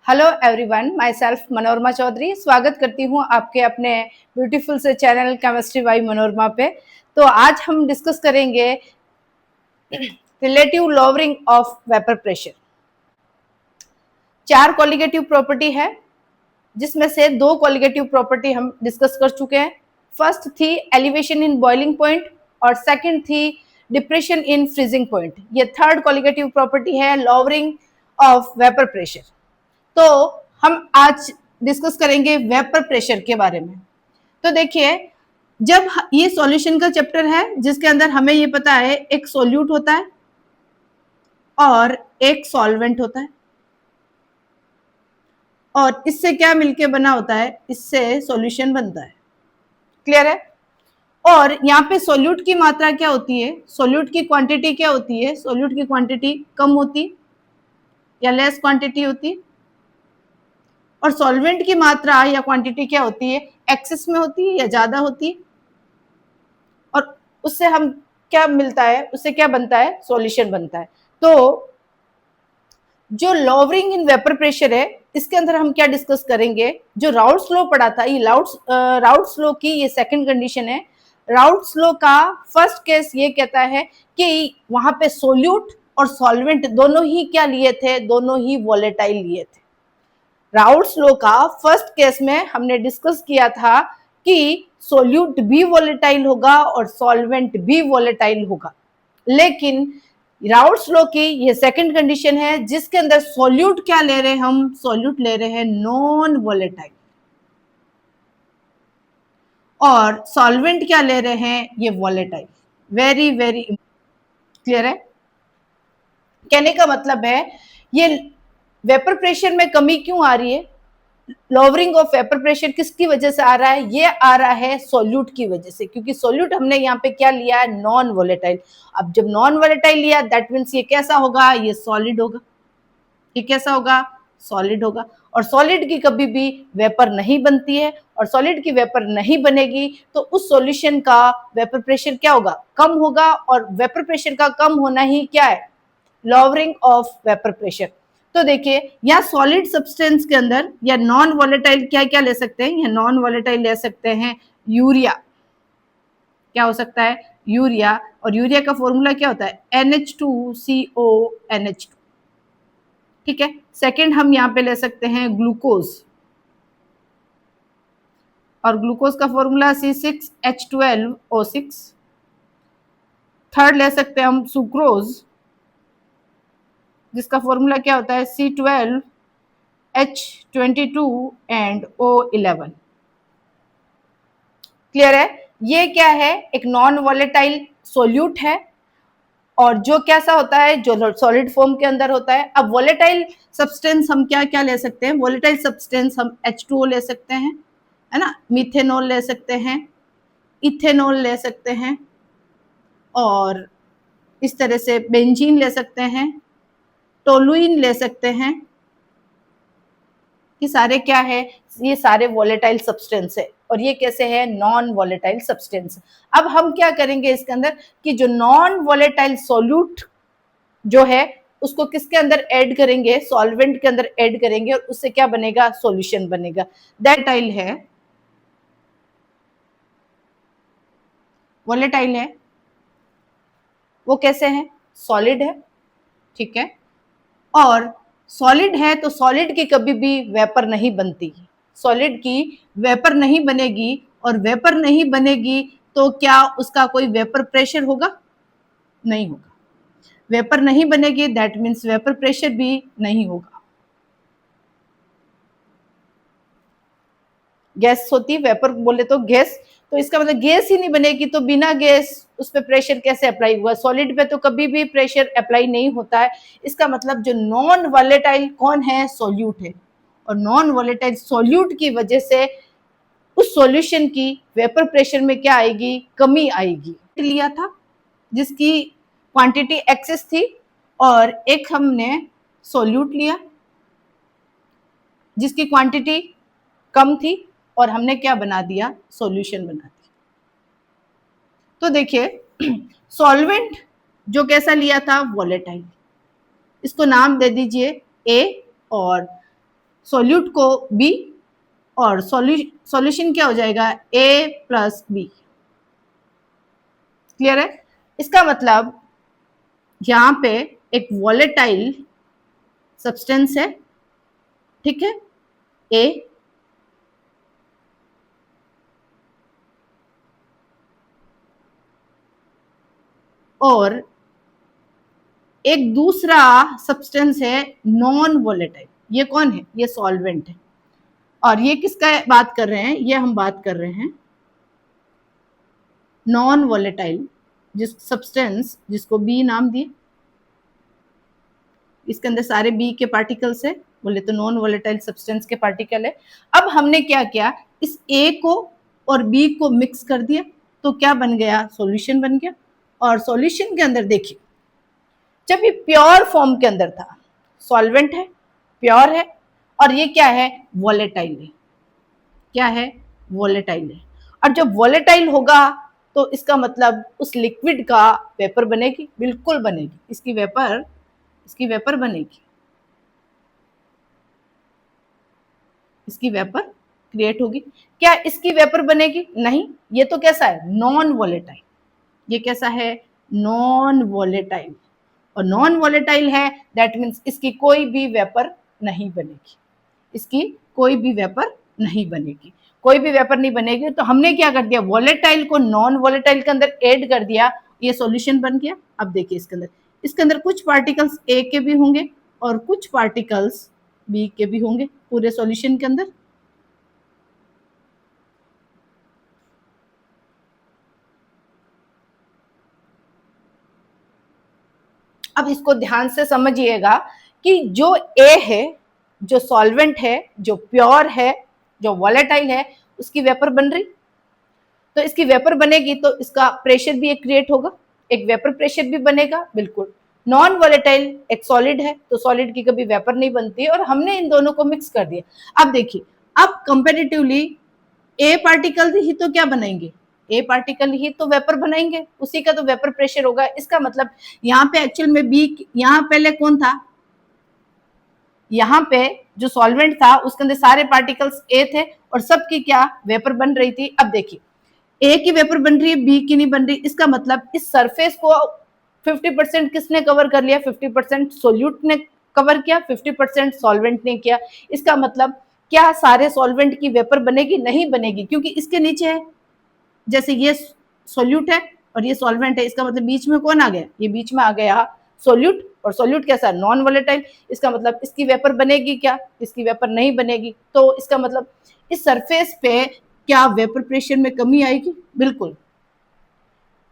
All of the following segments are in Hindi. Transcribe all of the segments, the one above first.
Hello everyone, myself Manorama Chaudhary स्वागत करती हूँ आपके अपने ब्यूटीफुल से चैनल केमिस्ट्री बाई मनोरमा पे। तो आज हम डिस्कस करेंगे relative lowering of vapour pressure. 4 colligative property है जिसमें से 2 कॉलिगेटिव प्रॉपर्टी हम डिस्कस कर चुके हैं। फर्स्ट थी एलिवेशन इन बॉइलिंग पॉइंट और सेकंड थी डिप्रेशन इन फ्रीजिंग पॉइंट। ये थर्ड कॉलिगेटिव प्रॉपर्टी है लोअरिंग ऑफ वेपर प्रेशर। तो हम आज डिस्कस करेंगे वेपर प्रेशर के बारे में। तो देखिए, जब ये सॉल्यूशन का चैप्टर है जिसके अंदर हमें ये पता है एक सॉल्यूट होता है और एक सॉल्वेंट होता है, और इससे क्या मिलके बना होता है, इससे सॉल्यूशन बनता है। क्लियर है? और यहाँ पे सॉल्यूट की मात्रा क्या होती है, सॉल्यूट की क्वांटिटी क्या होती है, सॉल्यूट की क्वांटिटी कम होती या लेस क्वांटिटी होती, और सॉल्वेंट की मात्रा या क्वांटिटी क्या होती है, एक्सेस में होती है या ज्यादा होती है, और उससे हम क्या मिलता है, उससे क्या बनता है, सॉल्यूशन बनता है। तो जो लोअरिंग इन वेपर प्रेशर है इसके अंदर हम क्या डिस्कस करेंगे, जो राउट्स लॉ पढ़ा था, ये राउट्स लॉ की ये सेकंड कंडीशन है। राउट्स लॉ का फर्स्ट केस ये कहता है कि वहां पे सोल्यूट और सॉल्वेंट दोनों ही क्या लिए थे, दोनों ही वॉलेटाइल लिए थे। राउट्स लॉ का फर्स्ट केस में हमने डिस्कस किया था कि सोल्यूट भी वॉलेटाइल होगा और सॉल्वेंट भी वॉलेटाइल होगा, लेकिन राउट्स लॉ की ये सेकंड कंडीशन है जिसके अंदर सोल्यूट क्या ले रहे हैं, हम सोल्यूट ले रहे हैं नॉन वॉलेटाइल, और सॉल्वेंट क्या ले रहे हैं, ये वॉलेटाइल। वेरी वेरी क्लियर है? कहने का मतलब है ये वेपर प्रेशर में कमी क्यों आ रही है, लोअरिंग ऑफ वेपर प्रेशर किसकी वजह से आ रहा है, ये आ रहा है सोल्यूट की वजह से, क्योंकि सोल्यूट हमने यहाँ पे क्या लिया है, नॉन वॉलेटाइल। अब जब नॉन वॉलेटाइल लिया दैट मीन्स ये कैसा होगा, ये सॉलिड होगा। ये कैसा होगा, सॉलिड होगा। और सॉलिड की कभी भी वेपर नहीं बनती है, और सॉलिड की वेपर नहीं बनेगी तो उस सॉल्यूशन का वेपर प्रेशर क्या होगा, कम होगा, और वेपर प्रेशर का कम होना ही क्या है, लोअरिंग ऑफ वेपर प्रेशर। तो देखिए, या सॉलिड सब्सटेंस के अंदर या नॉन वॉलेटाइल क्या क्या ले सकते हैं, या नॉन वॉलेटाइल ले सकते हैं यूरिया। क्या हो सकता है, यूरिया, और यूरिया का फॉर्मूला क्या होता है, NH2CONH2। ठीक है। सेकंड हम यहाँ पे ले सकते हैं ग्लूकोज, और ग्लूकोज का फॉर्मूला C6H12O6। थर्ड ले सकते हैं हम सुक्रोज, जिसका फॉर्मूला क्या होता है, C12H22 एंड O11। क्लियर है? ये क्या है, एक नॉन वॉलेटाइल सोल्यूट है, और जो कैसा होता है, जो सॉलिड फॉर्म के अंदर होता है। अब वॉलेटाइल सब्सटेंस हम क्या क्या ले सकते हैं, वॉलेटाइल सब्सटेंस हम H2O ले सकते हैं, है ना, मिथेनॉल ले सकते हैं, इथेनॉल ले सकते हैं, और इस तरह से बेंजीन ले सकते हैं, टोलुइन ले सकते हैं। ये सारे क्या है, ये सारे वॉलेटाइल सब्सटेंस है, और ये कैसे है, नॉन वॉलेटाइल सब्सटेंस। अब हम क्या करेंगे इसके अंदर कि जो नॉन वॉलेटाइल सोल्यूट जो है उसको किसके अंदर ऐड करेंगे, सॉल्वेंट के अंदर ऐड करेंगे, और उससे क्या बनेगा, सॉल्यूशन बनेगा। दैटाइल है, वॉलेटाइल है, वो कैसे है, सॉलिड है। ठीक है। और सॉलिड है तो सॉलिड की कभी भी वेपर नहीं बनती, सॉलिड की वेपर नहीं बनेगी, और वेपर नहीं बनेगी तो क्या उसका कोई वेपर प्रेशर होगा, नहीं होगा। वेपर नहीं बनेगी दैट मीन्स वेपर प्रेशर भी नहीं होगा। गैस होती, वेपर बोले तो गैस, तो इसका मतलब गैस ही नहीं बनेगी तो बिना गैस उस पर प्रेशर कैसे अप्लाई हुआ, सॉलिड पे तो कभी भी प्रेशर अप्लाई नहीं होता है। इसका मतलब जो नॉन वॉलेटाइल कौन है, सोल्यूट है, और नॉन वॉलेटाइल सोल्यूट की वजह से उस सॉल्यूशन की वेपर प्रेशर में क्या आएगी, कमी आएगी। लिया था जिसकी क्वांटिटी एक्सेस थी, और एक हमने सोल्यूट लिया जिसकी क्वांटिटी कम थी, और हमने क्या बना दिया, सॉल्यूशन बना दिया। तो देखिए, सॉल्वेंट जो कैसा लिया था, वॉलेटाइल, इसको नाम दे दीजिए A, और सोल्यूट को बी, और सॉल्यूशन क्या हो जाएगा ए प्लस बी। क्लियर है? इसका मतलब यहां पे एक वॉलेटाइल सब्सटेंस है, ठीक है, ए, और एक दूसरा सब्सटेंस है नॉन वॉलेटाइल। ये कौन है? ये सॉल्वेंट है। और ये किसका बात कर रहे हैं? ये हम बात कर रहे हैं नॉन वॉलेटाइल जिस सब्सटेंस जिसको बी नाम दिए, इसके अंदर सारे बी के पार्टिकल्स है, बोले तो नॉन वॉलेटाइल सब्सटेंस के पार्टिकल है। अब हमने क्या किया, इस ए को और बी को मिक्स कर दिया, तो क्या बन गया? सॉल्यूशन बन गया। और सॉल्यूशन के अंदर देखिए, जब ये प्योर फॉर्म के अंदर था, सॉल्वेंट है, प्योर है, और ये क्या है? वॉलेटाइल है। क्या है? वॉलेटाइल है। और जब वॉलेटाइल होगा तो इसका मतलब उस लिक्विड का वेपर बनेगी, बिल्कुल बनेगी, इसकी वेपर बनेगी, इसकी वेपर क्रिएट होगी। क्या इसकी वेपर बनेगी? नहीं, ये तो कैसा है? Non volatile. ये कैसा है? Non volatile. और नॉन वॉलेटाइल है, दैट मीन्स इसकी कोई भी वेपर नहीं बनेगी, इसकी कोई भी वेपर नहीं बनेगी, कोई भी वेपर नहीं बनेगी। तो हमने क्या कर दिया? वॉलेटाइल को नॉन वॉलेटाइल के अंदर ऐड कर दिया, ये सॉल्यूशन बन गया। अब देखिए इसके अंदर कुछ पार्टिकल्स ए के भी होंगे और कुछ पार्टिकल्स बी के भी होंगे पूरे सॉल्यूशन के अंदर। अब इसको ध्यान से समझिएगा कि जो ए है, जो सॉल्वेंट है, जो प्योर है, जो वॉलेटाइल है, उसकी वेपर बन रही। तो इसकी वेपर बनेगी तो इसका प्रेशर भी एक क्रिएट होगा, एक वेपर प्रेशर भी बनेगा, बिल्कुल। नॉन वॉलेटाइल एक सॉलिड है, तो सॉलिड की कभी वेपर नहीं बनती, और हमने इन दोनों को मिक्स कर दिया। अब देखिए, अब कंपेरेटिवली ए पार्टिकल ही तो क्या बनाएंगे? ए पार्टिकल ही तो वेपर बनाएंगे, उसी का तो वेपर प्रेशर होगा। इसका मतलब यहाँ पे एक्चुअल में बी, यहाँ पहले कौन था? यहाँ पे जो सॉल्वेंट था उसके अंदर सारे पार्टिकल्स ए थे और सबकी क्या वेपर बन रही थी। अब देखिए, ए की वेपर बन रही है, बी की नहीं बन रही। इसका मतलब इस सरफेस को 50% किसने कवर कर लिया? 50% सोल्यूट ने कवर किया, 50% सॉल्वेंट ने किया। इसका मतलब क्या सारे सॉल्वेंट की वेपर बनेगी? नहीं बनेगी, क्योंकि इसके नीचे है, जैसे ये सोल्यूट है और ये सॉल्वेंट है, इसका मतलब बीच में कौन आ गया? ये बीच में आ गया सोल्यूट, और सोल्यूट कैसा? Non volatile. इसका मतलब इसकी वेपर बनेगी क्या? इसकी वेपर नहीं बनेगी। तो इसका मतलब इस सरफेस पे क्या वेपर प्रेशर में कमी आएगी? बिल्कुल।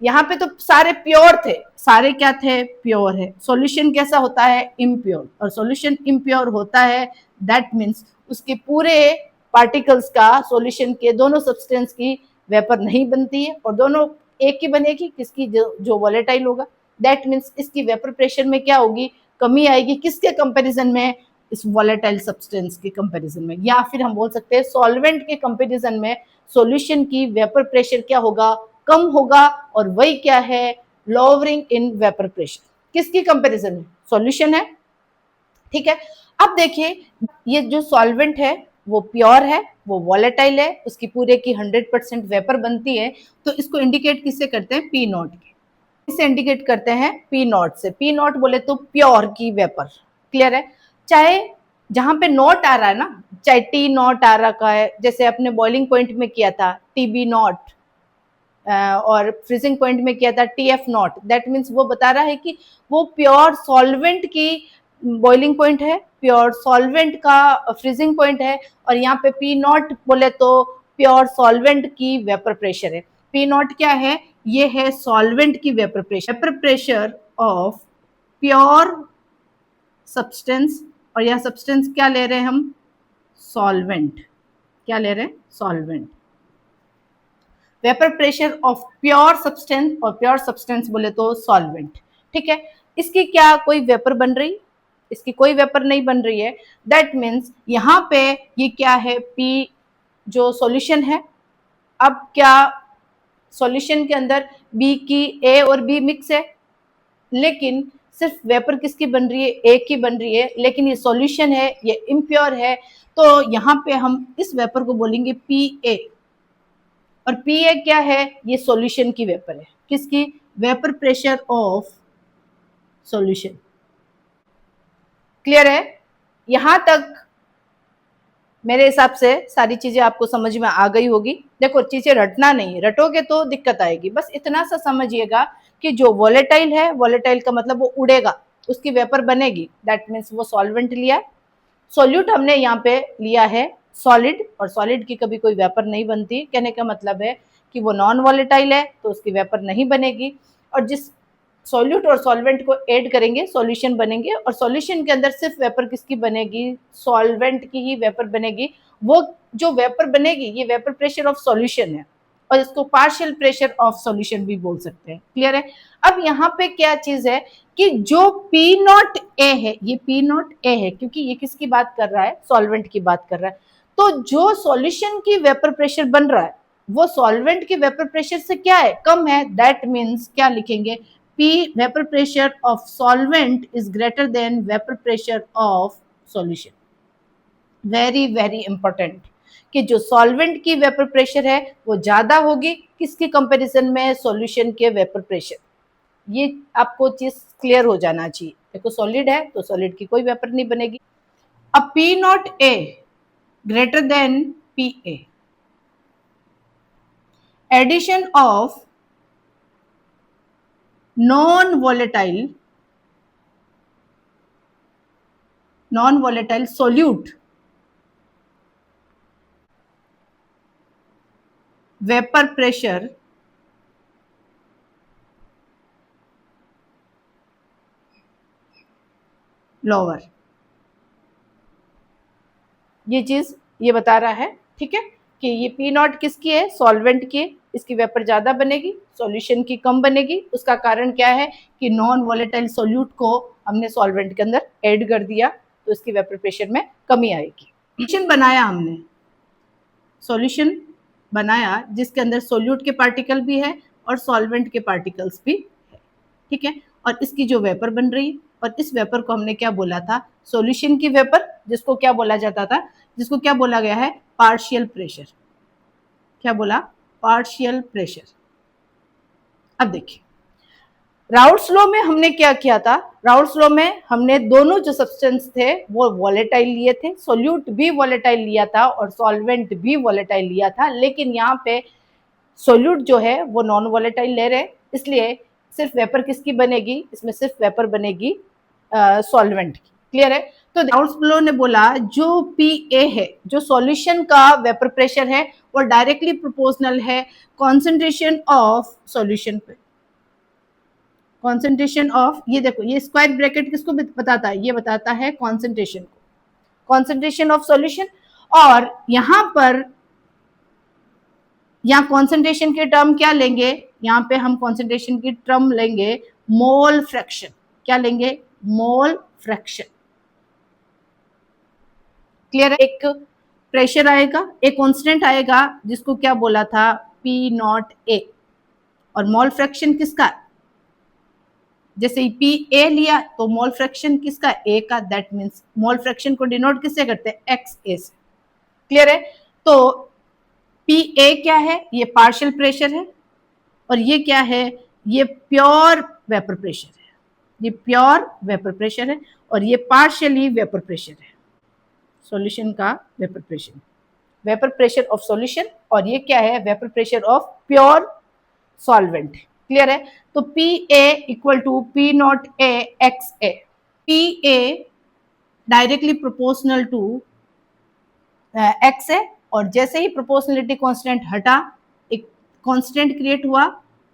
यहाँ पे तो सारे प्योर थे, सारे क्या थे? प्योर है। सॉल्यूशन कैसा होता है? इम्प्योर। और सॉल्यूशन इम्प्योर होता है, दैट मीन्स उसके पूरे पार्टिकल्स का, सॉल्यूशन के दोनों सब्सटेंस की वेपर नहीं बनती है, और दोनों एक ही बनेगी, किसकी? जो वॉलेटाइल होगा। दैट मीन्स इसकी वेपर प्रेशर में क्या होगी? कमी आएगी। किसके कंपेरिजन में? इस वॉलेटाइल सब्सटेंस के कंपेरिजन में, या फिर हम बोल सकते हैं सॉल्वेंट के कंपेरिजन में सॉल्यूशन की वेपर प्रेशर क्या होगा? कम होगा। और वही क्या है? Lowering in vapour pressure. किसकी कंपेरिजन में? सॉल्यूशन है, ठीक है। अब देखिए, ये जो सॉल्वेंट है वो प्योर है, वो वॉलेटाइल है, उसकी पूरे की 100% वेपर बनती है। तो इसको इंडिकेट किससे करते हैं? पी नॉट के। इसे इंडिकेट करते हैं पी नॉट से। पी नॉट बोले तो प्योर की वेपर। क्लियर है? चाहे जहां पे नॉट आ रहा है ना, चाहे टी नॉट आ रखा है, जैसे अपने बॉइलिंग पॉइंट में किया था टीबी नॉट, और फ्रीजिंग पॉइंट में किया था टीएफ नॉट, दैट मीन्स वो बता रहा है कि वो प्योर सॉल्वेंट की बॉइलिंग पॉइंट है, प्योर सॉल्वेंट का फ्रीजिंग पॉइंट है। और यहाँ पे पी नॉट बोले तो प्योर सॉल्वेंट की वेपर प्रेशर है। पी नॉट क्या है? ये है सॉल्वेंट की vapour pressure, vapour pressure of pure substance. और यह सब्सटेंस क्या ले रहे हैं हम? सॉल्वेंट। क्या ले रहे हैं? Solvent. Vapour pressure of pure substance, और प्योर सब्सटेंस बोले तो सॉल्वेंट, ठीक है। इसकी क्या कोई वेपर बन रही? इसकी कोई वेपर नहीं बन रही है। दैट मीन्स यहाँ पे ये क्या है? पी जो सॉल्यूशन है। अब क्या सॉल्यूशन के अंदर बी की ए और बी मिक्स है, लेकिन सिर्फ वेपर किसकी बन रही है, एक की बन रही है, लेकिन ये सॉल्यूशन है, ये इम्प्योर है, तो यहाँ पे हम इस वेपर को बोलेंगे Pa। और Pa क्या है, ये सॉल्यूशन की वेपर है, किसकी, vapour pressure of solution. Clear है? यहां तक मेरे हिसाब से सारी चीजें आपको समझ में आ गई होगी। देखो चीजें रटना नहीं, रटोगे तो दिक्कत आएगी। बस इतना सा समझिएगा कि जो वॉलेटाइल है, वॉलेटाइल का मतलब वो उड़ेगा, उसकी वेपर बनेगी, दैट मीन्स वो सॉल्वेंट लिया है। सॉल्यूट हमने यहाँ पे लिया है सॉलिड, और सॉलिड की कभी कोई वेपर नहीं बनती। कहने का मतलब है कि वो नॉन वॉलेटाइल है तो उसकी वेपर नहीं बनेगी। और जिस सॉल्यूट और सॉल्वेंट को ऐड करेंगे सॉल्यूशन बनेंगे, और सॉल्यूशन के अंदर सिर्फ वेपर किसकी बनेगी, सॉल्वेंट की ही वेपर बनेगी। वो जो वेपर बनेगी ये वेपर प्रेशर ऑफ सॉल्यूशन है, और इसको पार्शियल प्रेशर ऑफ सॉल्यूशन भी बोल सकते हैं। क्लियर है? अब यहाँ पे क्या चीज है कि जो पी नॉट ए है, ये पी नॉट ए है क्योंकि ये किसकी बात कर रहा है, सॉल्वेंट की बात कर रहा है। तो जो सॉल्यूशन की वेपर प्रेशर बन रहा है वो सॉल्वेंट के वेपर प्रेशर से क्या है, कम है। दैट मीन्स क्या लिखेंगे, P vapor pressure of solvent is greater than vapor pressure of solution। Very very important कि जो सॉल्वेंट की वेपर प्रेशर है वो ज्यादा होगी किसकी कंपैरिजन में, सॉल्यूशन के वेपर प्रेशर। ये आपको चीज क्लियर हो जाना चाहिए। देखो सॉलिड है तो सॉलिड की कोई वेपर नहीं बनेगी। अब P naught A greater than P A, addition of non volatile solute vapour pressure lower. ये चीज ये बता रहा है, ठीक है, कि ये पी नॉट किसकी है, सॉल्वेंट की, इसकी वेपर ज्यादा बनेगी, सॉल्यूशन की कम बनेगी। उसका कारण क्या है कि नॉन वॉलेटाइल सोल्यूट को हमने सॉल्वेंट के अंदर ऐड कर दिया तो इसकी वेपर प्रेशर में कमी आएगी। सॉल्यूशन बनाया हमने, सॉल्यूशन बनाया जिसके अंदर सोल्यूट के पार्टिकल भी है और सॉल्वेंट के पार्टिकल्स भी है, ठीक है। और इसकी जो वेपर बन रही, और इस वेपर को हमने क्या बोला था, सॉल्यूशन की वेपर, जिसको क्या बोला जाता था, जिसको क्या बोला गया है, पार्शियल प्रेशर। क्या बोला, पार्शियल प्रेशर। अब देखिए राउल्ट्स लॉ में हमने क्या किया था, राउल्ट्स लॉ में हमने दोनों जो सब्सटेंस थे वो वॉलेटाइल लिए थे, सोल्यूट भी वॉलेटाइल लिया था और सॉल्वेंट भी वॉलेटाइल लिया था। लेकिन यहाँ पे सोल्यूट जो है वो नॉन वॉलेटाइल ले रहे, इसलिए सिर्फ वेपर किसकी बनेगी, इसमें सिर्फ वेपर बनेगी सॉल्वेंट की। क्लियर है? तो राउल्ट्स लॉ ने बोला जो पीए है, जो सॉल्यूशन का वेपर प्रेशर है वो डायरेक्टली प्रोपोर्शनल है कॉन्सेंट्रेशन ऑफ सॉल्यूशन पे, कॉन्सेंट्रेशन ऑफ, ये देखो ये स्क्वायर ब्रैकेट किसको बताता है, ये बताता है कॉन्सेंट्रेशन को, कॉन्सेंट्रेशन ऑफ सॉल्यूशन। और यहां पर यहाँ कॉन्सेंट्रेशन के टर्म क्या लेंगे, यहाँ पे हम कॉन्सेंट्रेशन की टर्म लेंगे मोल फ्रैक्शन। क्या लेंगे, मोल फ्रैक्शन। क्लियर है? एक प्रेशर आएगा, एक कांस्टेंट आएगा जिसको क्या बोला था, पी नॉट ए, और मोल फ्रैक्शन किसका, जैसे पी ए लिया तो मोल फ्रैक्शन किसका, ए का, दैट मीन्स मोल फ्रैक्शन को डिनोट किससे करते हैं, एक्स ए से। क्लियर है? तो पी ए क्या है, ये पार्शियल प्रेशर है, और ये क्या है, ये प्योर वेपर प्रेशर है, ये प्योर वेपर प्रेशर है, और ये पार्शियली वेपर प्रेशर है, सॉल्यूशन का vapour pressure, vapour pressure of solution, और ये क्या है, vapour pressure of pure solvent. Clear है? तो P A equal to P naught A X A, P A directly proportional to X A, और जैसे ही प्रोपोर्शनलिटी कांस्टेंट हटा एक कांस्टेंट क्रिएट हुआ,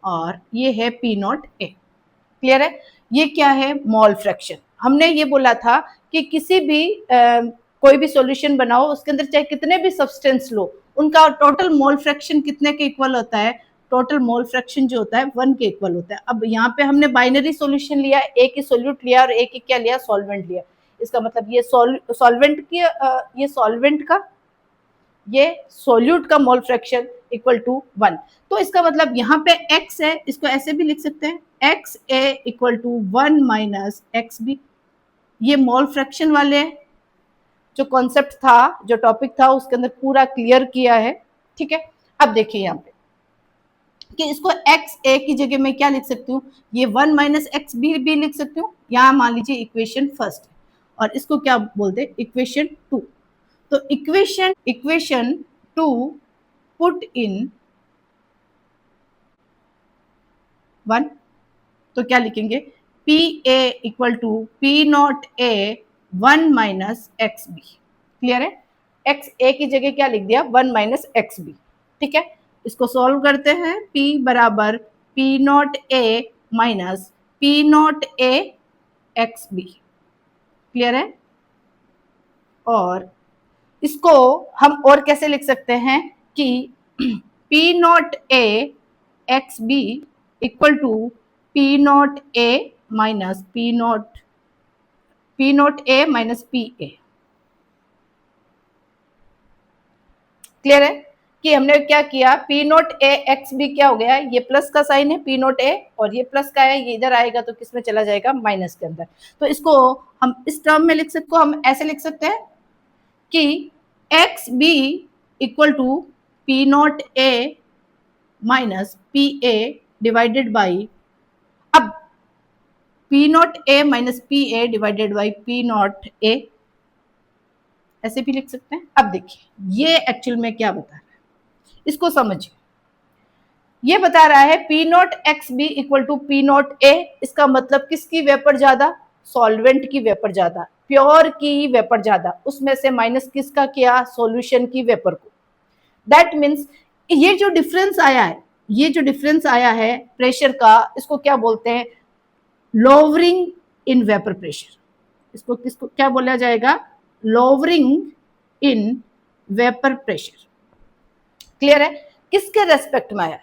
और ये है पी नॉट ए। क्लियर है? ये क्या है, मोल फ्रैक्शन। हमने ये बोला था कि किसी भी कोई भी सॉल्यूशन बनाओ, उसके अंदर चाहे कितने भी सब्सटेंस लो, उनका टोटल मोल फ्रैक्शन कितने के इक्वल होता है, टोटल मोल फ्रैक्शन जो होता है 1 के इक्वल होता है। अब यहाँ पे हमने बाइनरी सॉल्यूशन लिया, एक ही सोल्यूट लिया और एक ही क्या लिया, सॉल्वेंट लिया। इसका मतलब ये सॉल्वेंट की ये सॉल्वेंट का, ये सोल्यूट का मोल फ्रैक्शन इक्वल टू 1। तो इसका मतलब यहाँ पे x है, इसको ऐसे भी लिख सकते हैं X A equal to 1 minus X B. ये मोल फ्रैक्शन वाले जो कॉन्सेप्ट था, जो टॉपिक था, उसके अंदर पूरा क्लियर किया है। ठीक है, अब देखिए यहाँ पे कि इसको एक्स ए की जगह में क्या लिख सकती हूँ, ये 1 माइनस एक्स बी भी लिख सकती हूँ। यहाँ मान लीजिए इक्वेशन फर्स्ट है और इसको क्या बोलते हैं, इक्वेशन टू। तो इक्वेशन टू पुट इन 1, तो क्या लिखेंगे, P A equal to P naught A 1 minus X B. Clear है, एक्स ए की जगह क्या लिख दिया, 1 माइनस एक्स बी। ठीक है, इसको सॉल्व करते हैं, p बराबर P naught A minus P naught A X B. Clear है, और इसको हम और कैसे लिख सकते हैं कि P naught A X B equal to P naught A minus P naught A minus P A. Clear है कि हमने क्या किया, P naught A X B क्या हो गया, ये प्लस का साइन है पी नॉट ए और ये प्लस का है, ये इधर आएगा तो किस में चला जाएगा, माइनस के अंदर। तो इसको हम इस टर्म में लिख सकते, हम ऐसे लिख सकते हैं कि X B equal to P naught A minus P A divided by, अब P naught A minus P A divided by P naught A, ऐसे भी लिख सकते हैं। अब देखिए ये एक्चुअल में क्या बता रहा है, इसको समझिए। ये बता रहा है P naught X B equal to P naught A, इसका मतलब किसकी वेपर ज्यादा, सॉल्वेंट की वेपर ज्यादा, प्योर की वेपर ज्यादा, उसमें से माइनस किसका किया, सॉल्यूशन की वेपर को। दैट मीन्स ये जो डिफरेंस आया है, ये जो डिफरेंस आया है प्रेशर का, इसको क्या बोलते हैं, लोवरिंग इन वेपर प्रेशर। इसको किसको क्या बोला जाएगा, lowering in vapour pressure. Clear है, किसके रेस्पेक्ट में आया,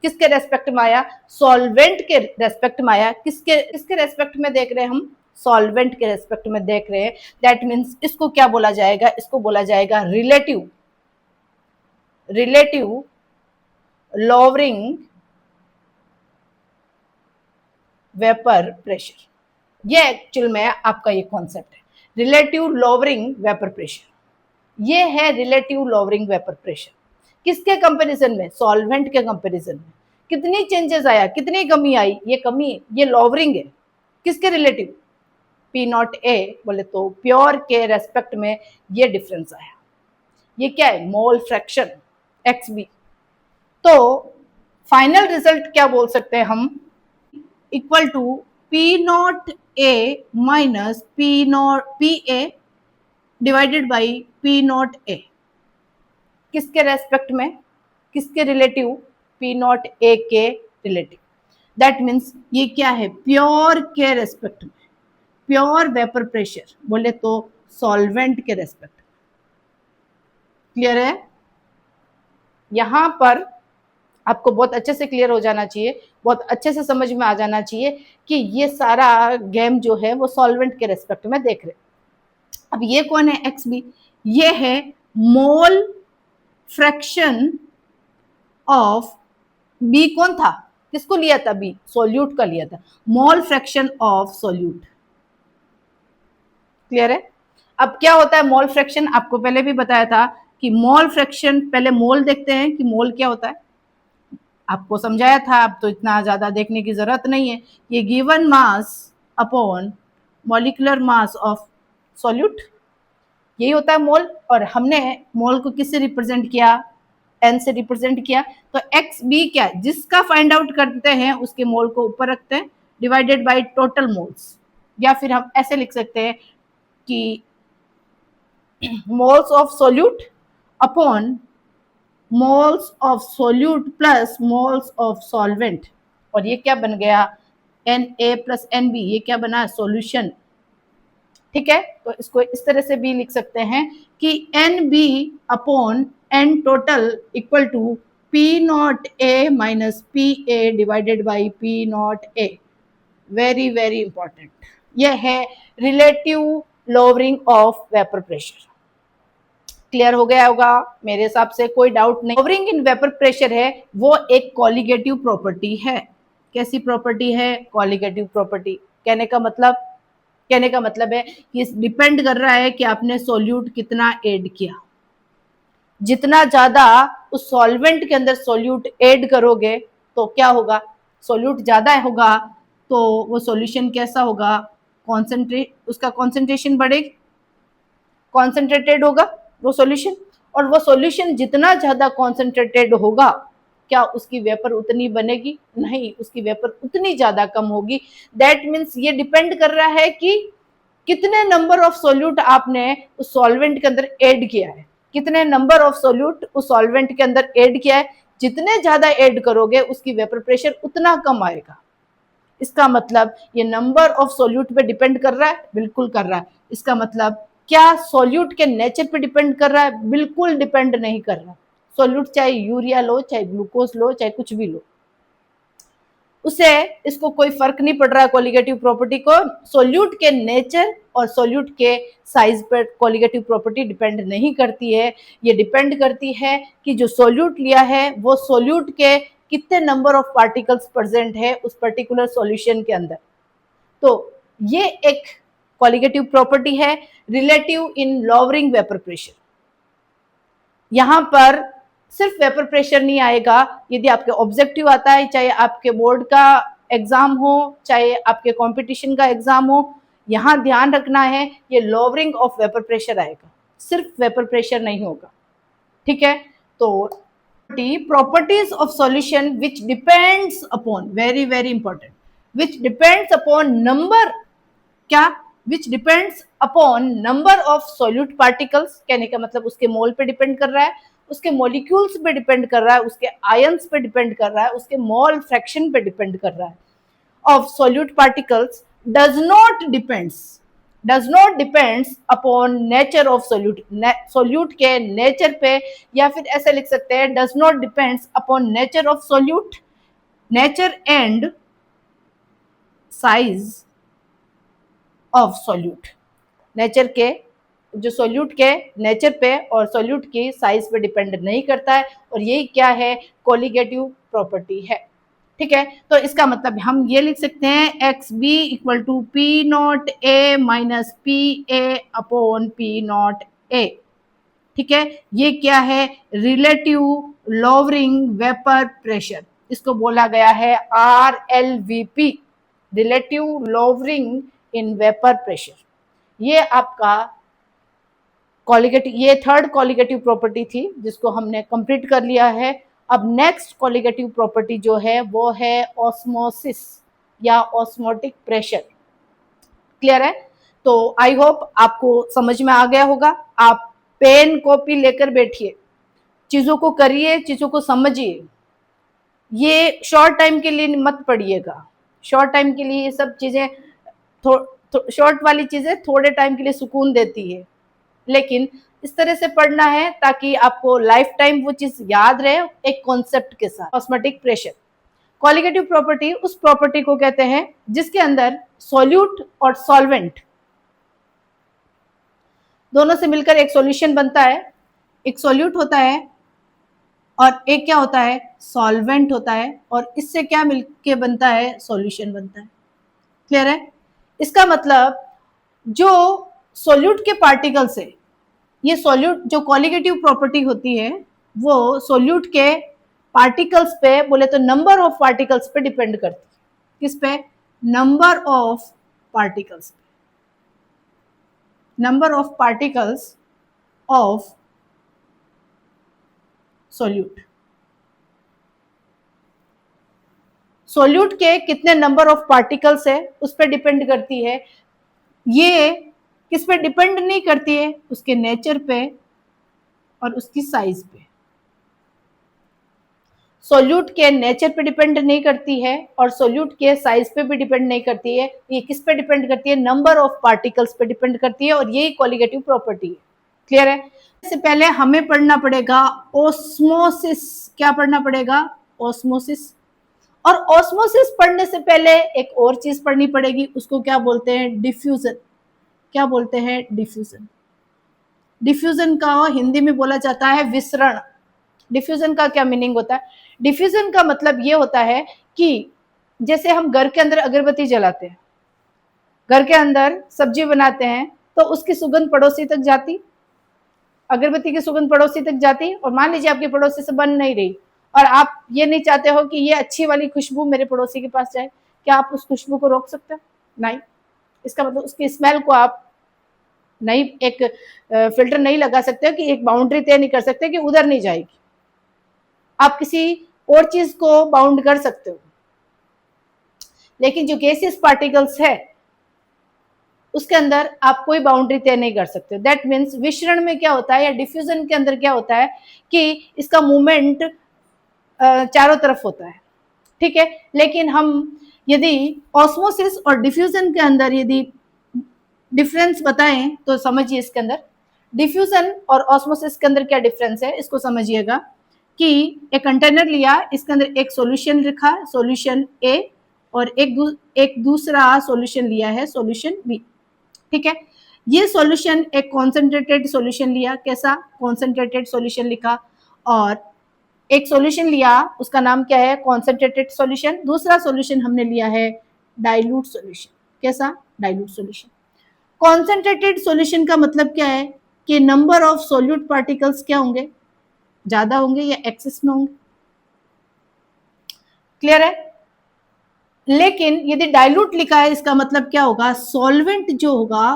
किसके रेस्पेक्ट में आया, सॉल्वेंट के रेस्पेक्ट में आया। किसके रेस्पेक्ट में देख रहे हैं हम, सॉल्वेंट के रेस्पेक्ट में देख रहे हैं। दैट मीन्स इसको क्या बोला जाएगा, इसको बोला जाएगा रिलेटिव लोवरिंग वेपर प्रेशर। ये एक्चुअल में आपका ये कॉन्सेप्ट है, रिलेटिव लोवरिंग वेपर प्रेशर। ये है रिलेटिव लोवरिंग वेपर प्रेशर, किसके कंपैरिजन में, सॉल्वेंट के कंपैरिजन में। कितनी चेंजेस आया, कितनी कमी आई, ये कमी, ये लोवरिंग है, किसके रिलेटिव, पी नॉट ए बोले तो प्योर के रेस्पेक्ट में ये डिफरेंस आया। ये क्या है, मोल फ्रैक्शन एक्स बी। तो फाइनल रिजल्ट क्या बोल सकते हैं हम, equal to P naught A minus P A divided by P naught A, किसके रेस्पेक्ट में, किसके रिलेटिव, पी नॉट ए के रिलेटिव। दैट मीन्स ये क्या है, प्योर के रेस्पेक्ट में, प्योर वेपर प्रेशर बोले तो सॉल्वेंट के रेस्पेक्ट। क्लियर है, यहां पर आपको बहुत अच्छे से क्लियर हो जाना चाहिए, बहुत अच्छे से समझ में आ जाना चाहिए कि ये सारा गेम जो है वो सॉल्वेंट के रेस्पेक्ट में देख रहे। अब ये कौन है, एक्स बी, ये है मोल फ्रैक्शन ऑफ बी। कौन था, किसको लिया था, बी, सोल्यूट का लिया था, mole fraction of solute. Clear है, अब क्या होता है मोल फ्रैक्शन, आपको पहले भी बताया था कि मोल फ्रैक्शन, पहले मोल देखते हैं कि मोल क्या होता है, आपको समझाया था, अब तो इतना ज्यादा देखने की जरूरत नहीं है। ये given mass upon molecular mass of solute, यही होता है मोल। और हमने मोल को किससे रिप्रेजेंट किया, एन से रिप्रेजेंट किया। तो एक्स बी क्या है, जिसका फाइंड आउट करते हैं उसके मोल को ऊपर रखते हैं, डिवाइडेड बाय टोटल मोल्स। या फिर हम ऐसे लिख सकते हैं कि moles of solute upon moles of solute plus moles of solvent. और ये क्या बन गया, N A plus N B, ये क्या बना, सॉल्यूशन। ठीक है, तो इसको इस तरह से भी लिख सकते हैं कि N B upon N total equal to P naught A minus P A divided by P naught A. Very very important, यह है relative lowering of vapour pressure. Clear हो गया होगा मेरे हिसाब से, कोई डाउट नहीं। लॉवरिंग इन वेपर प्रेशर है वो एक कॉलिगेटिव प्रॉपर्टी है। कैसी प्रॉपर्टी है? Colligative property. कहने का मतलब है कि डिपेंड कर रहा है कि आपने सोल्यूट कितना ऐड किया। जितना ज्यादा उस सॉल्वेंट के अंदर सोल्यूट ऐड करोगे तो क्या होगा? सोल्यूट ज्यादा होगा तो वो सॉल्यूशन कैसा होगा? उसका कॉन्सेंट्रेशन बढ़ेगा, कॉन्सेंट्रेटेड होगा वो सॉल्यूशन। और वो सॉल्यूशन जितना ज्यादा कॉन्सेंट्रेटेड होगा, क्या उसकी वेपर उतनी बनेगी? नहीं, उसकी वेपर उतनी ज्यादा कम होगी। दैट मीन्स ये डिपेंड कर रहा है कि कितने नंबर ऑफ सोल्यूट आपने उस सॉल्वेंट के अंदर ऐड किया है, कितने नंबर ऑफ सोल्यूट उस सॉल्वेंट के अंदर ऐड किया है। जितने ज्यादा ऐड करोगे उसकी वेपर प्रेशर उतना कम आएगा। इसका मतलब ये नंबर ऑफ सोल्यूट पे डिपेंड कर रहा है? बिल्कुल कर रहा है। इसका मतलब क्या सोल्यूट के नेचर पे डिपेंड कर रहा है? बिल्कुल डिपेंड नहीं कर रहा। सोल्यूट चाहे यूरिया लो, चाहे ग्लूकोज लो, चाहे कुछ भी लो, उसे इसको कोई फर्क नहीं पड़ रहा है कोलिगेटिव प्रॉपर्टी को। सोल्यूट के नेचर और सोल्यूट के साइज पर कोलिगेटिव प्रॉपर्टी डिपेंड नहीं करती है। ये डिपेंड करती है कि जो सोल्यूट लिया है वो सोल्यूट के कितने नंबर ऑफ पार्टिकल्स प्रेजेंट है उस पर्टिकुलर सॉल्यूशन के अंदर। तो ये एक कोलिगेटिव प्रॉपर्टी है रिलेटिव इन लॉवरिंग वेपर प्रेशर। यहां पर सिर्फ वेपर प्रेशर नहीं आएगा, यदि आपके ऑब्जेक्टिव आता है, चाहे आपके बोर्ड का एग्जाम हो, चाहे आपके कंपटीशन का एग्जाम हो, यहां ध्यान रखना है ये लॉवरिंग ऑफ वेपर प्रेशर आएगा, सिर्फ वेपर प्रेशर नहीं होगा। ठीक है, तो properties of solution which depends upon, very very important, which depends upon number, क्या? which depends upon number of solute particles। कहने का मतलब उसके मोल पे डिपेंड कर रहा है, उसके मॉलिक्यूल्स पे डिपेंड कर रहा है, उसके आयंस पे डिपेंड कर रहा है, उसके मोल फ्रैक्शन पे डिपेंड कर रहा है। Of solute particles does not depends upon nature of solute. Solute के नेचर पे, या फिर ऐसे लिख सकते हैं does not depends upon nature of solute, nature and size of solute. Nature के, जो सोल्यूट के नेचर पे और सोल्यूट की साइज पे डिपेंड नहीं करता है, और यही क्या है? कोलिगेटिव प्रॉपर्टी है। ठीक है, तो इसका मतलब हम ये लिख सकते हैं X B equal to P naught A minus P A upon P naught A. ठीक है, ये क्या है? रिलेटिव लॉवरिंग वेपर प्रेशर, इसको बोला गया है RLVP, relative lowering in vapour pressure. ये आपका कोलिगेटिव, ये थर्ड कोलिगेटिव प्रॉपर्टी थी जिसको हमने कंप्लीट कर लिया है। अब नेक्स्ट कोलिगेटिव प्रॉपर्टी जो है वो है ऑस्मोसिस या ऑस्मोटिक प्रेशर। क्लियर है? तो आई होप आपको समझ में आ गया होगा। आप पेन कॉपी लेकर बैठिए, चीजों को करिए, चीजों को समझिए। ये शॉर्ट टाइम के लिए मत पढ़िएगा, शॉर्ट टाइम के लिए ये सब चीजें, शॉर्ट वाली चीजें थोड़े टाइम के लिए सुकून देती है, लेकिन इस तरह से पढ़ना है ताकि आपको लाइफ टाइम वो चीज याद रहे एक कॉन्सेप्ट के साथ। ऑस्मोटिक प्रेशर, कोलिगेटिव प्रॉपर्टी उस प्रॉपर्टी को कहते हैं जिसके अंदर सॉल्यूट और सॉल्वेंट दोनों से मिलकर एक सॉल्यूशन बनता है। एक सॉल्यूट होता है और एक क्या होता है? सॉल्वेंट होता है, और इससे क्या मिलके बनता है? सॉल्यूशन बनता है। क्लियर है? इसका मतलब जो सॉल्यूट के पार्टिकल्स है, ये सॉल्यूट जो कोलिगेटिव प्रॉपर्टी होती है वो सॉल्यूट के पार्टिकल्स पे, बोले तो नंबर ऑफ पार्टिकल्स पे डिपेंड करती है। किस पे? Number of particles, number of particles of solute. Solute के कितने नंबर ऑफ पार्टिकल्स है उस पर डिपेंड करती है। ये किस पे डिपेंड नहीं करती है? उसके नेचर पे और उसकी साइज पे। सॉल्यूट के नेचर पे डिपेंड नहीं करती है और सॉल्यूट के साइज पे भी डिपेंड नहीं करती है। ये किस पे डिपेंड करती है? नंबर ऑफ पार्टिकल्स पे डिपेंड करती है, और यही कोलिगेटिव प्रॉपर्टी है। क्लियर है? इससे पहले हमें पढ़ना पड़ेगा ऑस्मोसिस। क्या पढ़ना पड़ेगा? ऑस्मोसिस। और ऑस्मोसिस पढ़ने से पहले एक और चीज पढ़नी पड़ेगी, उसको क्या बोलते हैं? डिफ्यूजन। क्या बोलते हैं? डिफ्यूजन। डिफ्यूजन का हिंदी में बोला जाता है विसरण। डिफ्यूजन का क्या मीनिंग होता है? डिफ्यूजन का मतलब ये होता है कि जैसे हम घर के अंदर अगरबत्ती जलाते हैं, घर के अंदर सब्जी बनाते हैं, तो उसकी सुगंध पड़ोसी तक जाती, अगरबत्ती की सुगंध पड़ोसी तक जाती, और मान लीजिए आपके पड़ोसी से बन नहीं रही और आप ये नहीं चाहते हो कि ये अच्छी वाली खुशबू मेरे पड़ोसी के पास जाए, क्या आप उस खुशबू को रोक सकते हो? नहीं। इसका मतलब उसकी स्मेल को आप नहीं, एक फिल्टर नहीं लगा सकते हो कि एक बाउंड्री तय नहीं कर सकते कि उधर नहीं जाएगी। आप किसी और चीज को बाउंड कर सकते हो, लेकिन जो गैसियस पार्टिकल्स है उसके अंदर आप कोई बाउंड्री तय नहीं कर सकते। दैट मीन्स विसरण में क्या होता है या डिफ्यूजन के अंदर क्या होता है कि इसका मूवमेंट चारों तरफ होता है, ठीक है। लेकिन हम यदि ऑस्मोसिस और डिफ्यूजन के अंदर यदि डिफरेंस बताएं तो समझिए, इसके अंदर डिफ्यूजन और ऑस्मोसिस के अंदर क्या डिफरेंस है इसको समझिएगा। कि एक कंटेनर लिया, इसके अंदर एक सॉल्यूशन लिखा, सॉल्यूशन ए, और एक दूसरा सॉल्यूशन लिया है, सॉल्यूशन बी, ठीक है। ये सॉल्यूशन एक कॉन्सेंट्रेटेड सॉल्यूशन लिया, कैसा? कॉन्सेंट्रेटेड सॉल्यूशन लिखा। और एक सॉल्यूशन लिया, उसका नाम क्या है? Concentrated solution. दूसरा सॉल्यूशन हमने लिया है डाइल्यूट सॉल्यूशन, कैसा? Dilute solution. कॉन्सेंट्रेटेड सॉल्यूशन का मतलब क्या है कि नंबर ऑफ सोल्यूट पार्टिकल्स क्या होंगे? ज्यादा होंगे या एक्सेस में होंगे? क्लियर है? लेकिन यदि डाइल्यूट लिखा है, इसका मतलब क्या होगा? सॉल्वेंट जो होगा